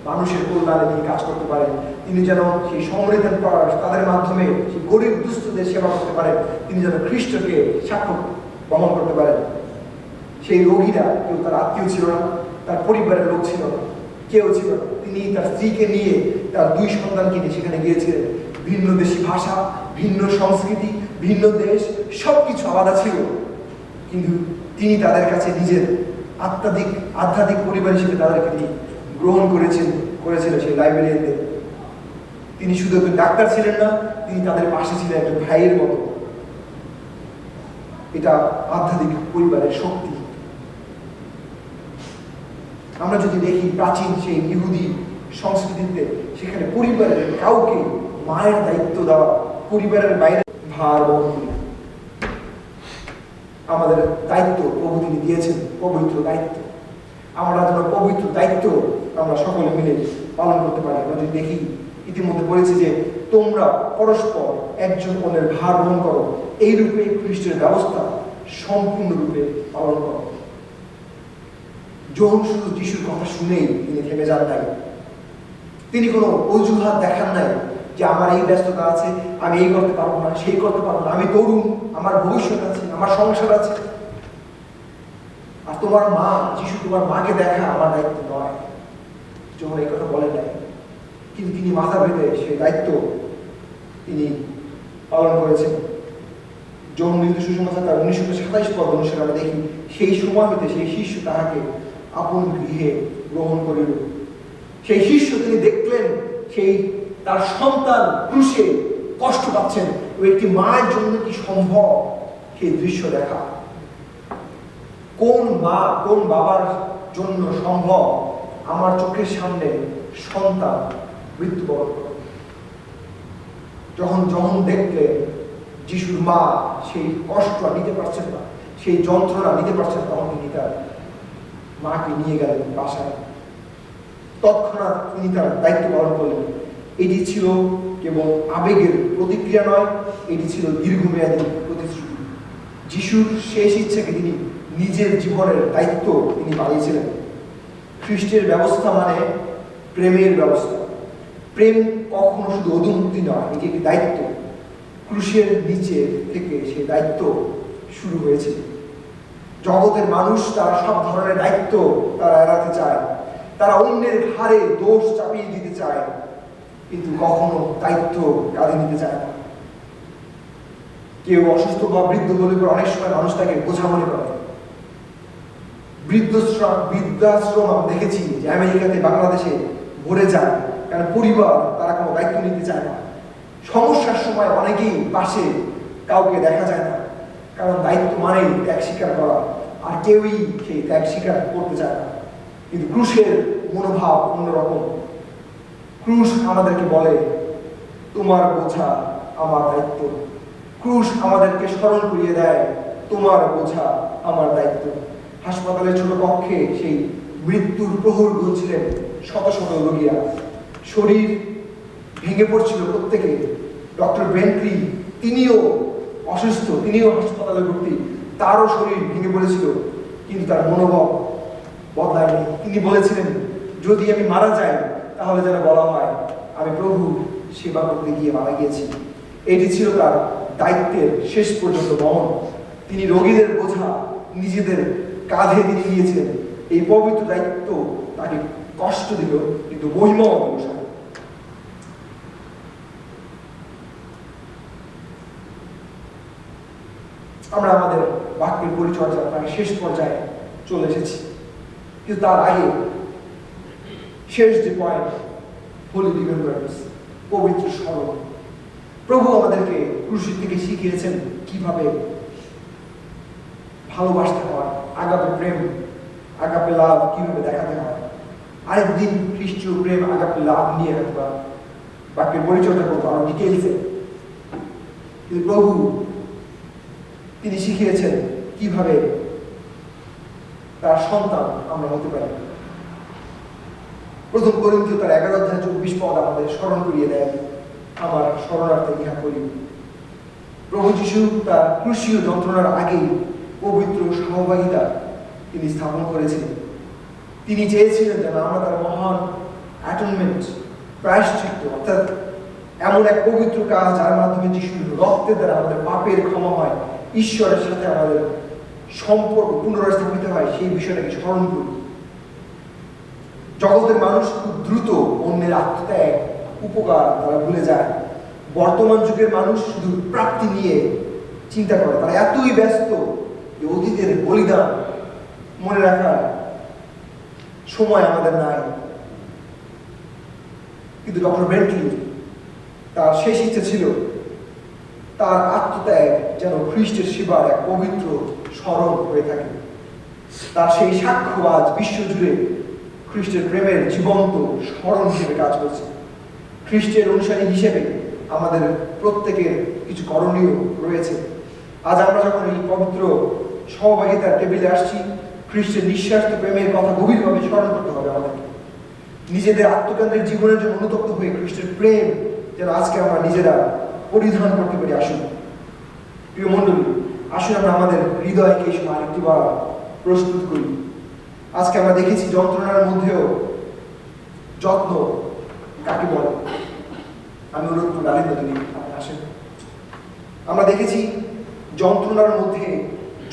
মানুষের কল্যাণে তিনি কাজ করতে পারেন। তিনি যেন সেই সমৃদ্ধন তাদের মাধ্যমে সেই গরিব দুস্থদের সেবা করতে পারেন। তিনি যেন খ্রিস্টকে সাক্ষ্য বহন করতে পারেন। সেই রোগীরা কেউ তার আত্মীয় ছিল না, তার পরিবারের লোক ছিল না, কেউ ছিল না। তিনি তার স্ত্রীকে নিয়ে, তার 2 সন্তানকে নিয়ে সেখানে গিয়েছিলেন। ভিন্ন দেশি ভাষা, ভিন্ন সংস্কৃতি, ভিন্ন দেশ, সবকিছু আলাদা ছিল, কিন্তু তিনি তাদের কাছে নিজের আধ্যাত্মিক পরিবার হিসেবে তাদেরকে তিনি গ্রহণ করেছিলেন সেই লাইব্রেরিয়ানদের। তিনি শুধু একজন ডাক্তার ছিলেন না, তিনি তাদের পাশে ছিলেন একজন ভাইয়ের মতো। এটা আধ্যাত্মিক পরিবারের শক্তি। আমরা যদি দেখি প্রাচীন সেই ইহুদি সংস্কৃতিতে, সেখানে পরিবারের কাউকে মায়ের দায়িত্ব দেওয়া, পরিবারের বাইরে ভার বহন করি। আমাদের দায়িত্ব প্রভু তিনি দিয়েছেন, পবিত্র দায়িত্ব। আমরা যেন পবিত্র দায়িত্ব আমরা সকলে মিলে পালন করতে পারি। আমরা যদি দেখি ইতিমধ্যে বলেছি যে তোমরা পরস্পর একজন অন্যের ভার বহন করো, এই রূপে খ্রিস্টের ব্যবস্থা সম্পূর্ণরূপে পালন করো। যোহন শুধু যিশুর কথা শুনেই তিনি থেমে যান নাই, তিনি কোনো অজুহাত দেখান নাই যে আমার এই ব্যস্ততা আছে, আমি এই করতে পারবো না, সেই করতে পারবো না, আমি তরুণ, আমার ভবিষ্যৎ আছে, আমার সংসার আছে। আর তোমার মা, যিশু তোমার মাকে দেখা আমার দায়িত্ব নয়, যখন এই কথা বলেন নাই, কিন্তু তিনি মাথা বেঁধে সেই দায়িত্ব তিনি পালন করেছেন। যখন মৃত্যু সুসমাচার তার 1927 পদ অনুসারে আমরা দেখি, সেই সময় হতে সেই শিষ্য তাহাকে আপন গৃহে গ্রহণ করিল। সেই শিষ্য তিনি দেখলেন সেই তার সন্তান ক্রুশে কষ্ট পাচ্ছেন, ও একটি মায়ের জন্য কি সম্ভব সেই দৃশ্য দেখা? কোন মা কোন বাবার জন্য সম্ভব আমার চোখের সামনে সন্তান মৃত্যুবরণ করে? যখন দেখলেন যিশুর মা সেই কষ্ট নিতে পারছেন না, সেই যন্ত্রণা নিতে পারছেন, তখন তিনি তার মাকে নিয়ে গেলেন বাসায়। তৎক্ষণাৎ তিনি তার দায়িত্ব পালন করলেন। এটি ছিল কেবল আবেগের প্রতিক্রিয়া নয়, এটি ছিল দীর্ঘমেয়াদী প্রতিশ্রুতি। যিশুর শেষ ইচ্ছাকে তিনি নিজের জীবনের দায়িত্ব তিনি বানিয়েছিলেন। খ্রিস্টের ব্যবস্থা মানে প্রেমের ব্যবস্থা। প্রেম কখনো শুধু অধুমুক্তি নয়, এটি একটি দায়িত্ব। ক্রুশের নিচে থেকে সেই দায়িত্ব শুরু হয়েছে। জগতের মানুষ তারা সব ধরনের দায়িত্ব তারা এড়াতে চায়, তারা অন্যের ঘাড়ে দোষ চাপিয়ে দিতে চায়, কিন্তু কখনো দায়িত্ব কাঁধে নিতে চায় না। কেউ অসুস্থ বা বৃদ্ধ বলে অনেক সময় মানুষ তাকে বোঝা মনে করে। বৃদ্ধাশ্রম আমি দেখেছি যে আমেরিকাতে, বাংলাদেশে ভরে যায়, কারণ পরিবার তারা কোনো দায়িত্ব নিতে চায় না। সমস্যার সময় অনেকেই পাশে, কাউকে দেখা যায় না, কারণ দায়িত্ব মানেই ত্যাগ স্বীকার করা, আর কেউই সেই ত্যাগ স্বীকার করতে চায় না। কিন্তু ক্রুশের মনোভাব অন্যরকম। ক্রুশ আমাদেরকে বলে, তোমার বোঝা আমার দায়িত্ব। ক্রুশ আমাদেরকে স্মরণ করিয়ে দেয়, তোমার বোঝা আমার দায়িত্ব। হাসপাতালের ছোট কক্ষে সেই মৃত্যুর প্রহর গুনছিলেন শত শত রোগীরা। শরীর ভেঙে পড়ছিল প্রত্যেকে। ডক্টর বেন্টলি তিনিও অসুস্থ, তিনিও হাসপাতালে ভর্তি, তারও শরীর ভেঙে পড়েছিল, কিন্তু তার মনোভাব বদলায়নি। তিনি বলেছিলেন, যদি আমি মারা যাই তাহলে যেন বলা হয় আমি প্রভু সেবা করতে গিয়ে মারা গিয়েছি। এটি ছিল তার দায়িত্বের শেষ পর্যন্ত বহন। তিনি রোগীদের বোঝা নিজেদের কাঁধে তিনি নিয়েছিলেন। এই পবিত্র দায়িত্ব তাকে কষ্ট দিল, কিন্তু মহিমাও দিল। আমরা আমাদের বাক্যের পরিচর্যা প্রায় শেষ পর্যায়ে চলে এসেছি, কিন্তু তার আগে শেষ যে পয়েন্ট, হোলি রিমেম্বারেন্স, পবিত্র স্মরণ। প্রভু আমাদেরকে ক্রুশ থেকে শিখিয়েছেন কিভাবে ভালোবাসতে হয়, আগাপে প্রেম, আগাপে লাভ কিভাবে দেখাতে হয়। আরেকদিন খ্রিস্টীয় প্রেম, আগাপে লাভ নিয়ে হয়তো বাক্যের পরিচর্যা করবো আরো ডিটেলসে। কিন্তু প্রভু তিনি শিখিয়েছেন কিভাবে তার সন্তান আমরা হতে পারি। প্রথম করিন্থীয় তার 11:24 আমাদের স্মরণ করিয়ে দেয়, আমার শরণার্থে ইহা করি। প্রভু যিশু তার ক্রুশীয় যন্ত্রণার আগেই পবিত্র সহভাগিতা তিনি স্থাপন করেছিলেন। তিনি চেয়েছিলেন যেন আমরা তার মহান অ্যাটনমেন্ট, প্রায়শ্চিত্ত, অর্থাৎ এমন এক পবিত্র কাজ যার মাধ্যমে যিশুর রক্তের দ্বারা আমাদের পাপের ক্ষমা হয়, ঈশ্বরের সাথে আমাদের সম্পর্ক পুনরায় স্থাপিত হয়, সেই বিষয়টাকে স্মরণ করি। জগতের মানুষ খুব দ্রুত অন্যের আত্মত্যাগ, উপকার তারা ভুলে যায়। বর্তমান যুগের মানুষ শুধু প্রাপ্তি নিয়ে চিন্তা করে। তারা এতই ব্যস্ত যে অতীতের বলিদান মনে রাখার সময় আমাদের নাই। কিন্তু ডক্টর বেন্টলি তার শেষ ইচ্ছা ছিল তার আত্মত্যাগ যেন খ্রিস্টের সেবার এক পবিত্র স্মরণ হয়ে থাকে। তার সেই সাক্ষ্য আজ বিশ্বজুড়ে খ্রিস্টের প্রেমের জীবন্ত স্মরণ হিসেবে কাজ করছে। খ্রিস্টের অনুসারী হিসেবে আমাদের প্রত্যেকের কিছু করণীয় রয়েছে। আজ আমরা যখন এই পবিত্র সহভাগিতার টেবিলে আসছি, খ্রিস্টের নিঃস্বার্থ প্রেমের কথা গভীরভাবে স্মরণ করতে হবে আমাদেরকে। নিজেদের আত্মকেন্দ্রের জীবনের জন্য অনুতপ্ত হয়ে খ্রিস্টের প্রেম যেন আজকে আমরা নিজেরা পরিধান করতে পারি। আসুন প্রিয় মণ্ডলী, আসুন আমরা আমাদের হৃদয়কে এই সময় আরেকটিবার প্রস্তুত করি। আজকে আমরা দেখেছি যন্ত্রণার মধ্যেও যত্ন কাকে বলে। আমি অনুরোধ করব ডালিন্দা যদি আপনি আসেন। আমরা দেখেছি যন্ত্রণার মধ্যে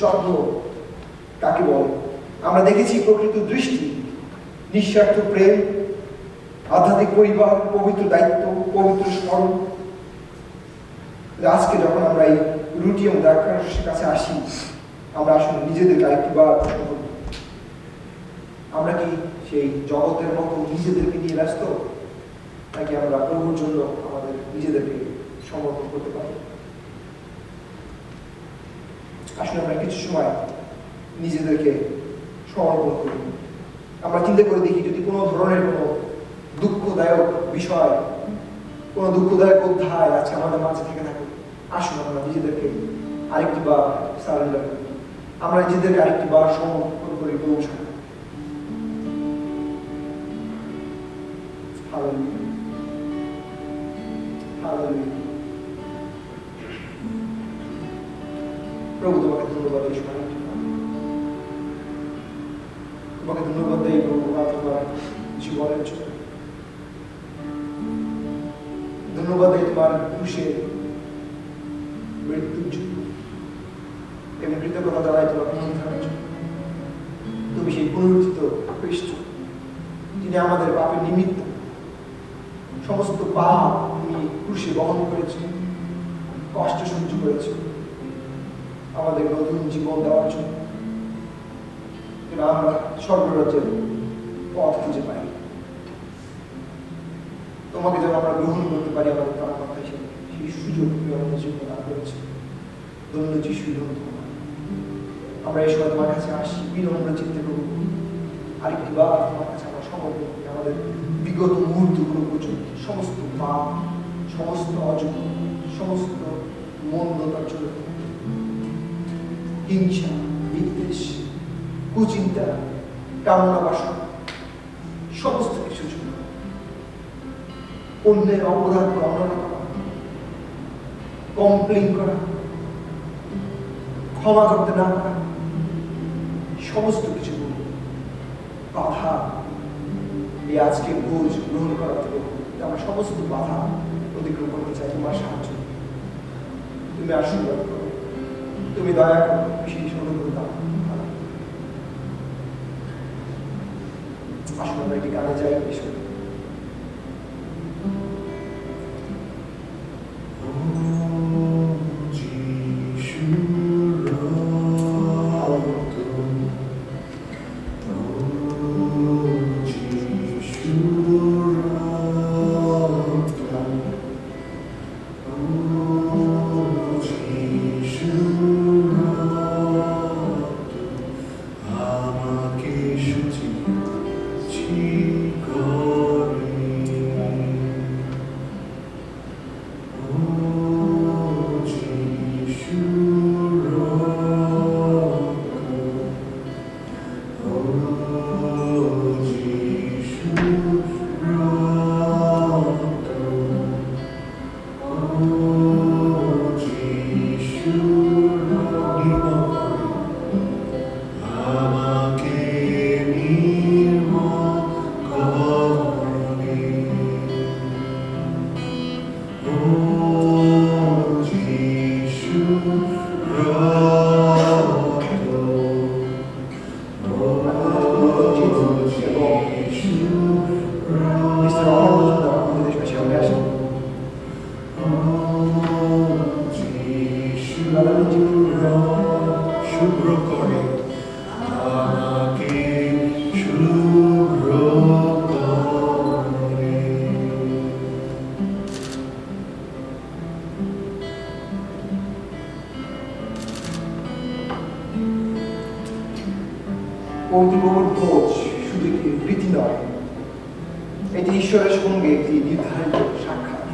যত্ন কাকে বলে। আমরা দেখেছি প্রকৃত দৃষ্টি, নিঃস্বার্থ প্রেম, আধ্যাত্মিক পরিবার, পবিত্র দায়িত্ব, পবিত্র স্মরণ। আজকে যখন আমরা এই রুটি এবং দ্রাক্ষারসের কাছে আসি, আমরা আসলে নিজেদেরকে আরেকটিবার প্রশ্ন করি, আমরা কি সেই জগতের মতো নিজেদেরকে নিয়ে ব্যস্ত, নাকি আমরা প্রভুর জন্য আমাদের নিজেদেরকে সমর্পণ করতে পারি? আসলে আমরা কিছু সময় নিজেদেরকে সমর্পণ করি। আমরা চিন্তা করে দেখি, যদি কোনো ধরনের কোনো দুঃখদায়ক বিষয়, কোনো দুঃখদায়ক অধ্যায় আছে আমাদের মাঝে থেকে থাকে, আসুন আমরা নিজেদেরকে আরেকটি বার সারেন্ডার করি, আমরা নিজেদেরকে আরেকটি বার সমর্পণ করি প্রভুর সামনে। Hallelujah, hallelujah. প্রভু তোমাকে ধন্যবাদ এই সময়, তোমাকে ধন্যবাদ দেই প্রভু তোমার জীবনের জন্য, ধন্যবাদ দেই তোমার ক্রুশে মৃত্যুর জন্য, এবং কৃতজ্ঞতা জানাই তোমার পুনরুত্থানের জন্য। তুমি সেই পুনরুত্থিত খ্রিস্ট, যিনি আমাদের পাপের নিমিত্ত সমস্ত পাপ তুমি ক্রুশে বহন করেছ, কষ্ট সহ্য করেছ আমাদের নতুন জীবন দেওয়ার জন্য, যেন আমরা স্বর্গরাজ্যের পথ খুঁজে পাই, তোমাকে যেন আমরা গ্রহণ করতে পারি আমাদের প্রাণকর্তা হিসেবে। সেই সুযোগ তুমি আমাদের জীবনে দান করেছ। ধন্য যিশু, ধন্যবাদ। আমরা এই সময় তোমার কাছে আসি বিনম্র চিন্তা করব, আরেকটি বার তোমার কাছে আমরা সমর্পণ করি আমাদের বিগত মুহূর্তগুলো পর্যন্ত সমস্ত পাপ, সমস্ত অযোগ্য, সমস্ত মন্দতার জন্য, হিংসা, বিদ্বেষ, কুচিন্তা, কামনা বাসনা, সমস্ত কিছুর জন্য, অন্যের অপরাধ বর্ণনা করা, কমপ্লেন করা, ক্ষমা করতে না পারা, সমস্ত কিছু বাধা এই আজকে ভোজ গ্রহণ করা থেকে আমরা সমস্ত বাধা অতিক্রম করতে চাই। তোমার সাহায্য, তুমি আশীর্বাদ করো, তুমি দয়া করো, বিশেষ অনুগ্রহ দাও। আসলে আমরা একটি গানে যাই বিষয়। শুভ্র করে আমাকে শুভ্র করে। প্রভুর ভোজ শুধু একটি রীতি নয়, এটি ঈশ্বরের সঙ্গে একটি নির্ধারিত সাক্ষাৎ,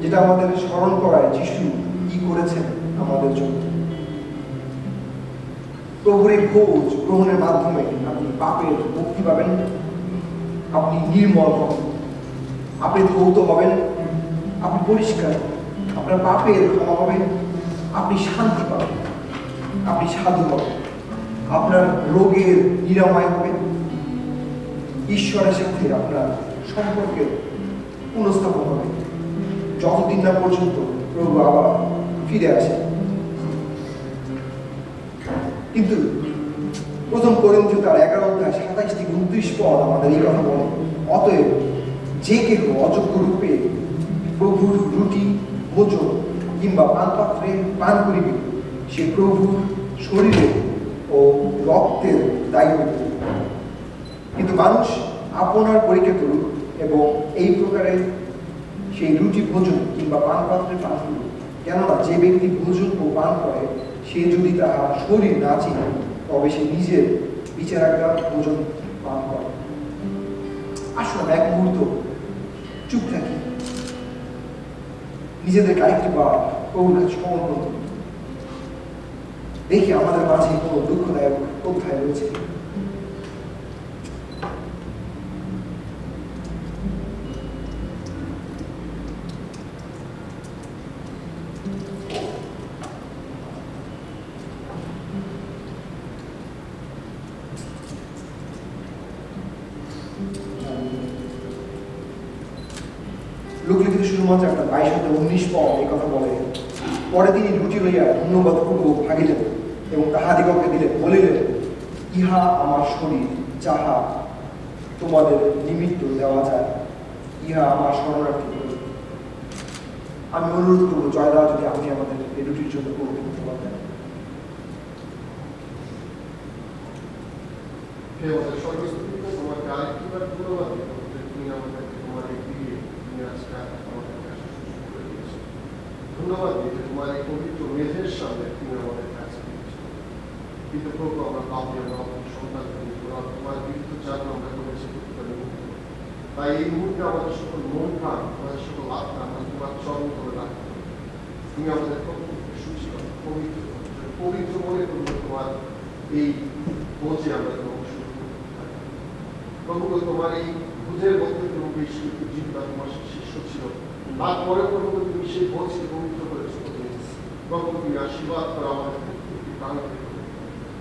যেটা আমাদের স্মরণ করায় যিশু কি করেছেন আমাদের জন্য। প্রভুর এই ভোজ গ্রহণের মাধ্যমে আপনি পাপের মুক্তি পাবেন, আপনি নির্মল হবেন, আপনি ধৌত হবেন, আপনি পরিষ্কার, আপনার পাপের ক্ষমা হবে, আপনি শান্তি পাবেন, আপনি সাধু হবেন, আপনার রোগের নিরাময় হবে, ঈশ্বরের সাথে আপনার সম্পর্কের পুনঃস্থাপন হবে, যতদিন না পর্যন্ত প্রভু আবার ফিরে আসে। কিন্তু প্রথম করিন্থীয় তার 11:27-29 আমাদের এই কথা বলে, অতএব যে কেহ অযোগ্য রূপে প্রভুর রুটি ভোজন কিংবা পানপাত্রে পান করিবে, সে প্রভুর শরীরে ও রক্তের দায়ী হইবে। কিন্তু মানুষ আপনার পরীক্ষা করুক এবং এই প্রকারের সেই রুটি ভোজন কিংবা পান পাত্রের পানগুলো, কেননা যে ব্যক্তি ভোজন ও পান করে সে যদি তাহার শরীর না চিনে তবে সে নিজের বিচারাজ্ঞা ভোজন পান করে। আসলে এক মুহূর্ত চুপ থাকি, নিজেদেরকে আরেকটি বার প্রভুর কাছে সমর্পণ করি, দেখি আমাদের মাঝে কোনো দুঃখদায়ক অধ্যায় রয়েছে। লোকলিখিত শুধুমাত্র একটা 22-19 পদ এই কথা বলে, পরে তিনি রুটি লইয়া ধন্যবাদ পূর্বক ভাগিলেন এবং তাহাদিগকে দিলেন, বলিলেন, ইহা আমার শরীর, যাহা তোমাদের নিমিত্ত দেওয়া যায়, ইহা আমার শরণার্থী করি। আমি অনুরোধ করবো জয়দা যদি আপনি আমাদের এই রুটির জন্য পবিত্র করতে পারবেন। হে আমাদের স্বর্গস্থিত, তোমাকে আরেকটিবার ধন্যবাদ দিতে হবে যে তুমি আমাদেরকে তোমার এই দিয়ে তুমি আজকে আমাদের কাছে সুযোগ করে দিয়েছো। ধন্যবাদ দিতে তোমার এই পবিত্র মেঝের সামনে তুমি আমাদের কাছে দিয়েছো। কিন্তু প্রভু, আমরা পাপি, আমরা সন্তান করি, তোমার বিরুদ্ধে চাপ আমরা করেছি, তাই এই মুহূর্তে আমাদের সকল মন প্রাণ, আমাদের সকল আত্মা আমরা তোমার চরণ করে রাখতে হবে। তুমি আমাদের প্রত্যেককে সুচি করো, পবিত্র করো, পবিত্র মনে করবো তোমার এই বোঝে আমরা প্রভু, তোমার এই ভোজের মধ্যে প্রভু জীবিকা তোমার শিষ্য ছিল, তারপরে প্রভু তুমি সেই ভোজকে পবিত্র করেছো। প্রভু তুমি আশীর্বাদ করো আমাদের প্রত্যেকটি প্রাণকে,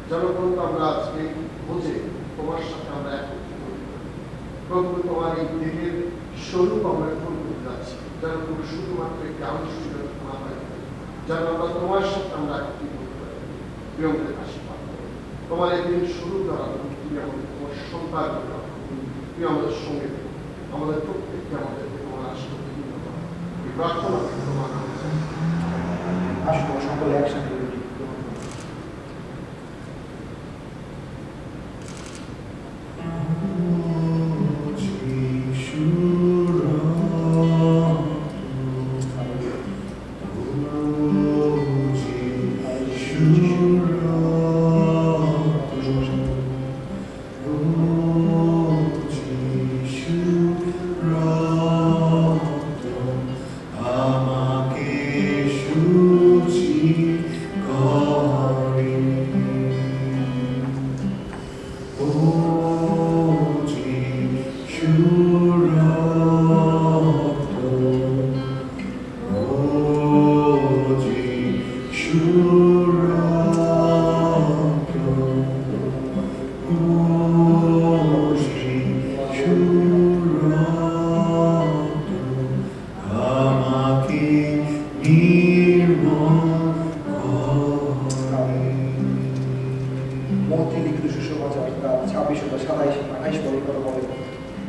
যেন প্রভু আমরা আজকে ভোজে তোমার সাথে আমরা একত্রিত হতে পারি। প্রভু তোমার এই দেহের স্বরূপ আমরা গ্রহণ করতে যাচ্ছি, যেন প্রভু শুধুমাত্র একটি আনুষ্ঠানিক না হয়, যেন আমরা তোমার সাথে আমরা একত্রিত হতে পারি। প্রিয়দের আশীর্বাদ করো, তোমার এই দিন শুরু দ্বারা তুমি আমাদের তোমার সন্তান করে, তুমি আমাদের সঙ্গে আমাদের প্রত্যেককে আমাদেরকে তোমার আশীর্বাদ এই প্রার্থনা তোমার আসলে সকলে একসাথে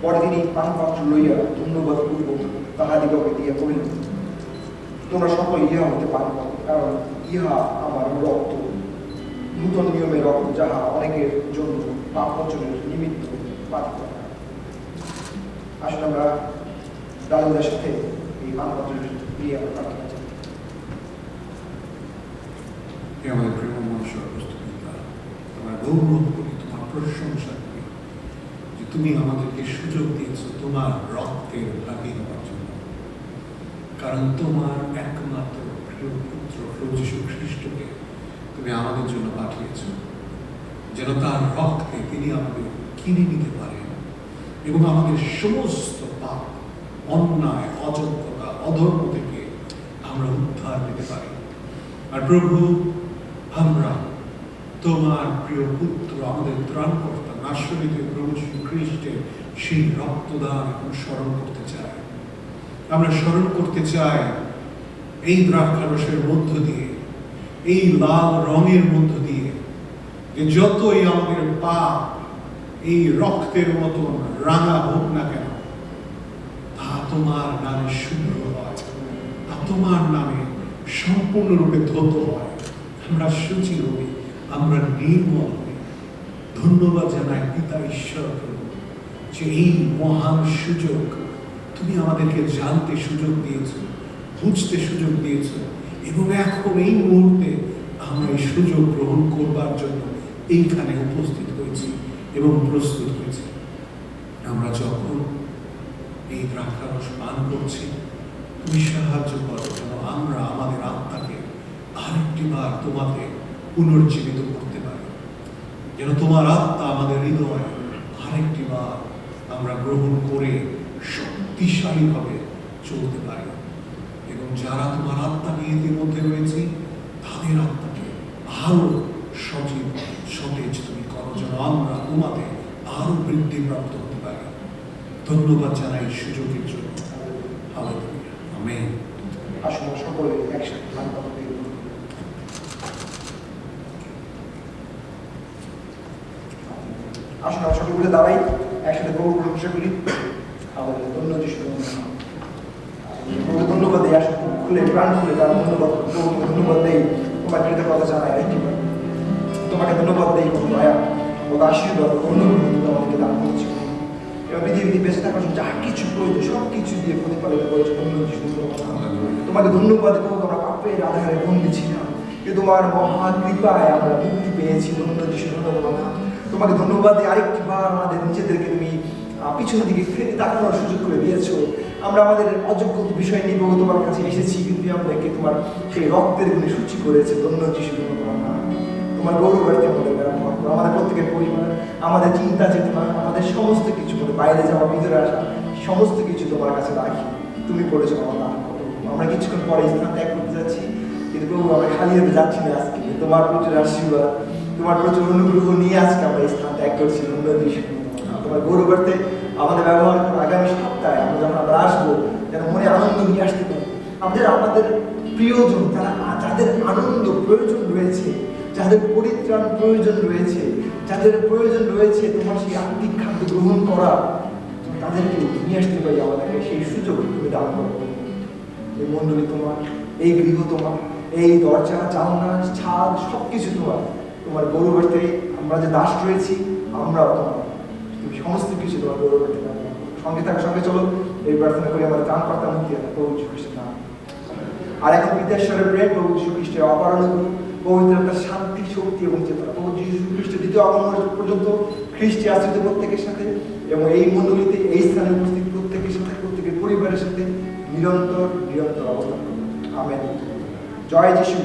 পরে তিনি পান পাত্র লইয়া ধন্যবাদ পূর্বক তাহাদিগকে দিয়া কহিলেন, তোমরা সকল ইহা হইতে পান করো, কারণ ইহা আমার রক্ত, নূতন নিয়মের রক্ত, যাহা অনেকের জন্য পাপ মোচনের নিমিত্ত পাঠিত হয়। আসলে আমরা দাদুদের সাথে এই পান পাত্র নিয়ে আমরা প্রার্থনা চাই। আমাদের প্রেম মানুষের প্রস্তুতিতা তোমার গৌরব করি, তোমার প্রশংসা করি যে তুমি আমাদেরকে সুযোগ দিয়েছ তোমার রক্তের ভাগী হওয়ার জন্য, কারণ তোমার একমাত্র প্রিয় পুত্র প্রভু যীশু খ্রিস্টকে তুমি আমাদের জন্য পাঠিয়েছ, যেন তার রক্তে তিনি আমাদের কিনে নিতে পারেন এবং আমাদের সমস্ত পাপ, অন্যায়, অযোগ্যতা, অধর্ম থেকে আমরা উদ্ধার পেতে পারি। আর প্রভু, আমরা তোমার প্রিয় পুত্র, আমাদের ত্রাণকর্তা, নাশরিত প্রভু যীশু খ্রিস্টের সেই রক্তদান এখন স্মরণ করতে চাই। আমরা স্মরণ করতে চাই এই দ্রাক্ষারসের মধ্য দিয়ে, এই লাল রঙের মধ্য দিয়ে, যে যতই আমাদের পাপ এই রক্তের মতন রাঙা হোক না কেন, তা তোমার নামে শুভ্র হয়, তা তোমার নামে সম্পূর্ণরূপে ধৌত হয়। আমরা শুচি হই, আমরা নির্মল হই। ধন্যবাদ জানাই পিতা ঈশ্বর প্রভু যে এই মহান সুযোগ তুমি আমাদেরকে জানতে সুযোগ দিয়েছ, বুঝতে সুযোগ দিয়েছ, এবং এখন এই মুহূর্তে আমরা এই সুযোগ গ্রহণ করবার জন্য এইখানে উপস্থিত হয়েছি এবং প্রস্তুত হয়েছি। আমরা যখন এই দ্রাক্ষারস পান করছি, তুমি সাহায্য করো যেন আমরা আমাদের আত্মাকে আরেকটি বার তোমাকে পুনর্জীবিত করতে পারি, যেন তোমার আত্মা আমাদের হৃদয়ে আরেকটি বার আমরা গ্রহণ করে শক্তিশালীভাবে চলতে পারি, এবং যারা তোমার আত্মা নিয়ে ইতিমধ্যে রয়েছে তাদের আত্মাকে আরো সজীব সতেজ তুমি করো, যেন আমরা তোমাতে আরো বৃদ্ধিপ্রাপ্ত হতে পারি। ধন্যবাদ জানাই এই সুযোগের জন্য। Hallelujah, amen. আসুন সকলে একসাথে ধন্যবাদ দিই। আসুন আমরা সকলে উঠে দাঁড়াই, একসাথে প্রভু প্রশংসা করি। আমাদের ধন্য যিশু, প্রভুকে ধন্যবাদ দিই। আসুন খুলে প্রাণ খুলে তার ধন্যবাদ, প্রভুকে ধন্যবাদ দেই। তোমার কৃতজ্ঞতা জানাই একটিবার তোমাকে ধন্যবাদ দেই। কোনো দয়া, কোনো আশীর্বাদ, অনুগ্রহ তুমি আমাদেরকে দান করছো। এবার পৃথিবীতে বেঁচে থাকার জন্য যা কিছু প্রয়োজন সব কিছু দিয়ে প্রতিপালিত করেছে। ধন্য যিশু, তোমাকে ধন্যবাদ দেবো। আমরা পাপের আধারে বন্দী ছিলাম, কিন্তু তোমার মহা কৃপায় আমরা মুক্তি পেয়েছি। ধন্য যিশু, ধন্যবাদ। তোমাকে ধন্যবাদ দিই আরেকটি বার আমাদের নিজেদেরকে তুমি পিছন দিকে ফিরে তাকানোর সুযোগ করে দিয়েছো। আমরা আমাদের অযোগ্য বিষয় নিয়ে তোমার কাছে এসেছি, কিন্তু আমাদেরকে তোমার সেই রক্তের গুণে সূচি করেছে। ধন্য যিশু, তোমার গৌরবার্থে আমাদের ব্যবহার করো। আমাদের প্রত্যেকের পরিবার, আমাদের চিন্তা চেতনা, আমাদের সমস্ত কিছু, বাইরে যাওয়া ভিতরে আসা সমস্ত কিছু তোমার কাছে রাখি। তুমি করেছো আমার। আমরা কিছুক্ষণ পরে স্থান ত্যাগ করতে যাচ্ছি, কিন্তু প্রভু আমরা খালি হাতে যাচ্ছি না। আজকে তোমার প্রচুর আশীর্বাদ, তোমার প্রচুর অনুগ্রহ নিয়ে আজকে আমরা এই স্থান ত্যাগ করছি। তোমার গৌরবার্থে আমাদের ব্যবহার করো। আগামী সপ্তাহে আমরা যখন আমরা আসবো, যেন মনে আনন্দ নিয়ে আসতে পারি। আমাদের প্রিয়জন, যাদের আনন্দ প্রয়োজন রয়েছে, যাদের পরিত্রাণ প্রয়োজন রয়েছে, যাদের প্রয়োজন রয়েছে তোমার সেই আত্মিক খাদ্য গ্রহণ করা, তাদেরকে নিয়ে আসতে পারি। আমাদেরকে সেই সুযোগ তুমি দান করো। এই মন্ডলী তোমার, এই গৃহ তোমার, এই দরজা, জানলা, ছাদ সবকিছু তোমার। তোমার গৌরবার্থে আমরা যে দাস রয়েছি, আমরাও তোমার। তুমি সমস্ত কিছু তোমার গৌরবার্থে দান করো। সঙ্গে থাকার সঙ্গে চলো এই প্রার্থনা করি আমাদের ত্রাণ কর্তা মুক্তি প্রভু যীশু খ্রিস্টের নাম। আর এখন পিতাশ্বরের প্রেম, প্রভু যীশু খ্রিস্টের অপারণ পবিত্রতার শান্তি, শক্তি এবং চেতনা প্রভু যীশু খ্রিস্টের দ্বিতীয় আগমন পর্যন্ত খ্রিস্টে আশ্রিত প্রত্যেকের সাথে এবং এই মণ্ডলীতে এই স্থানে উপস্থিত প্রত্যেকের সাথে, প্রত্যেকের পরিবারের সাথে নিরন্তর অবস্থান করুন। আমেন। জয় যিশু।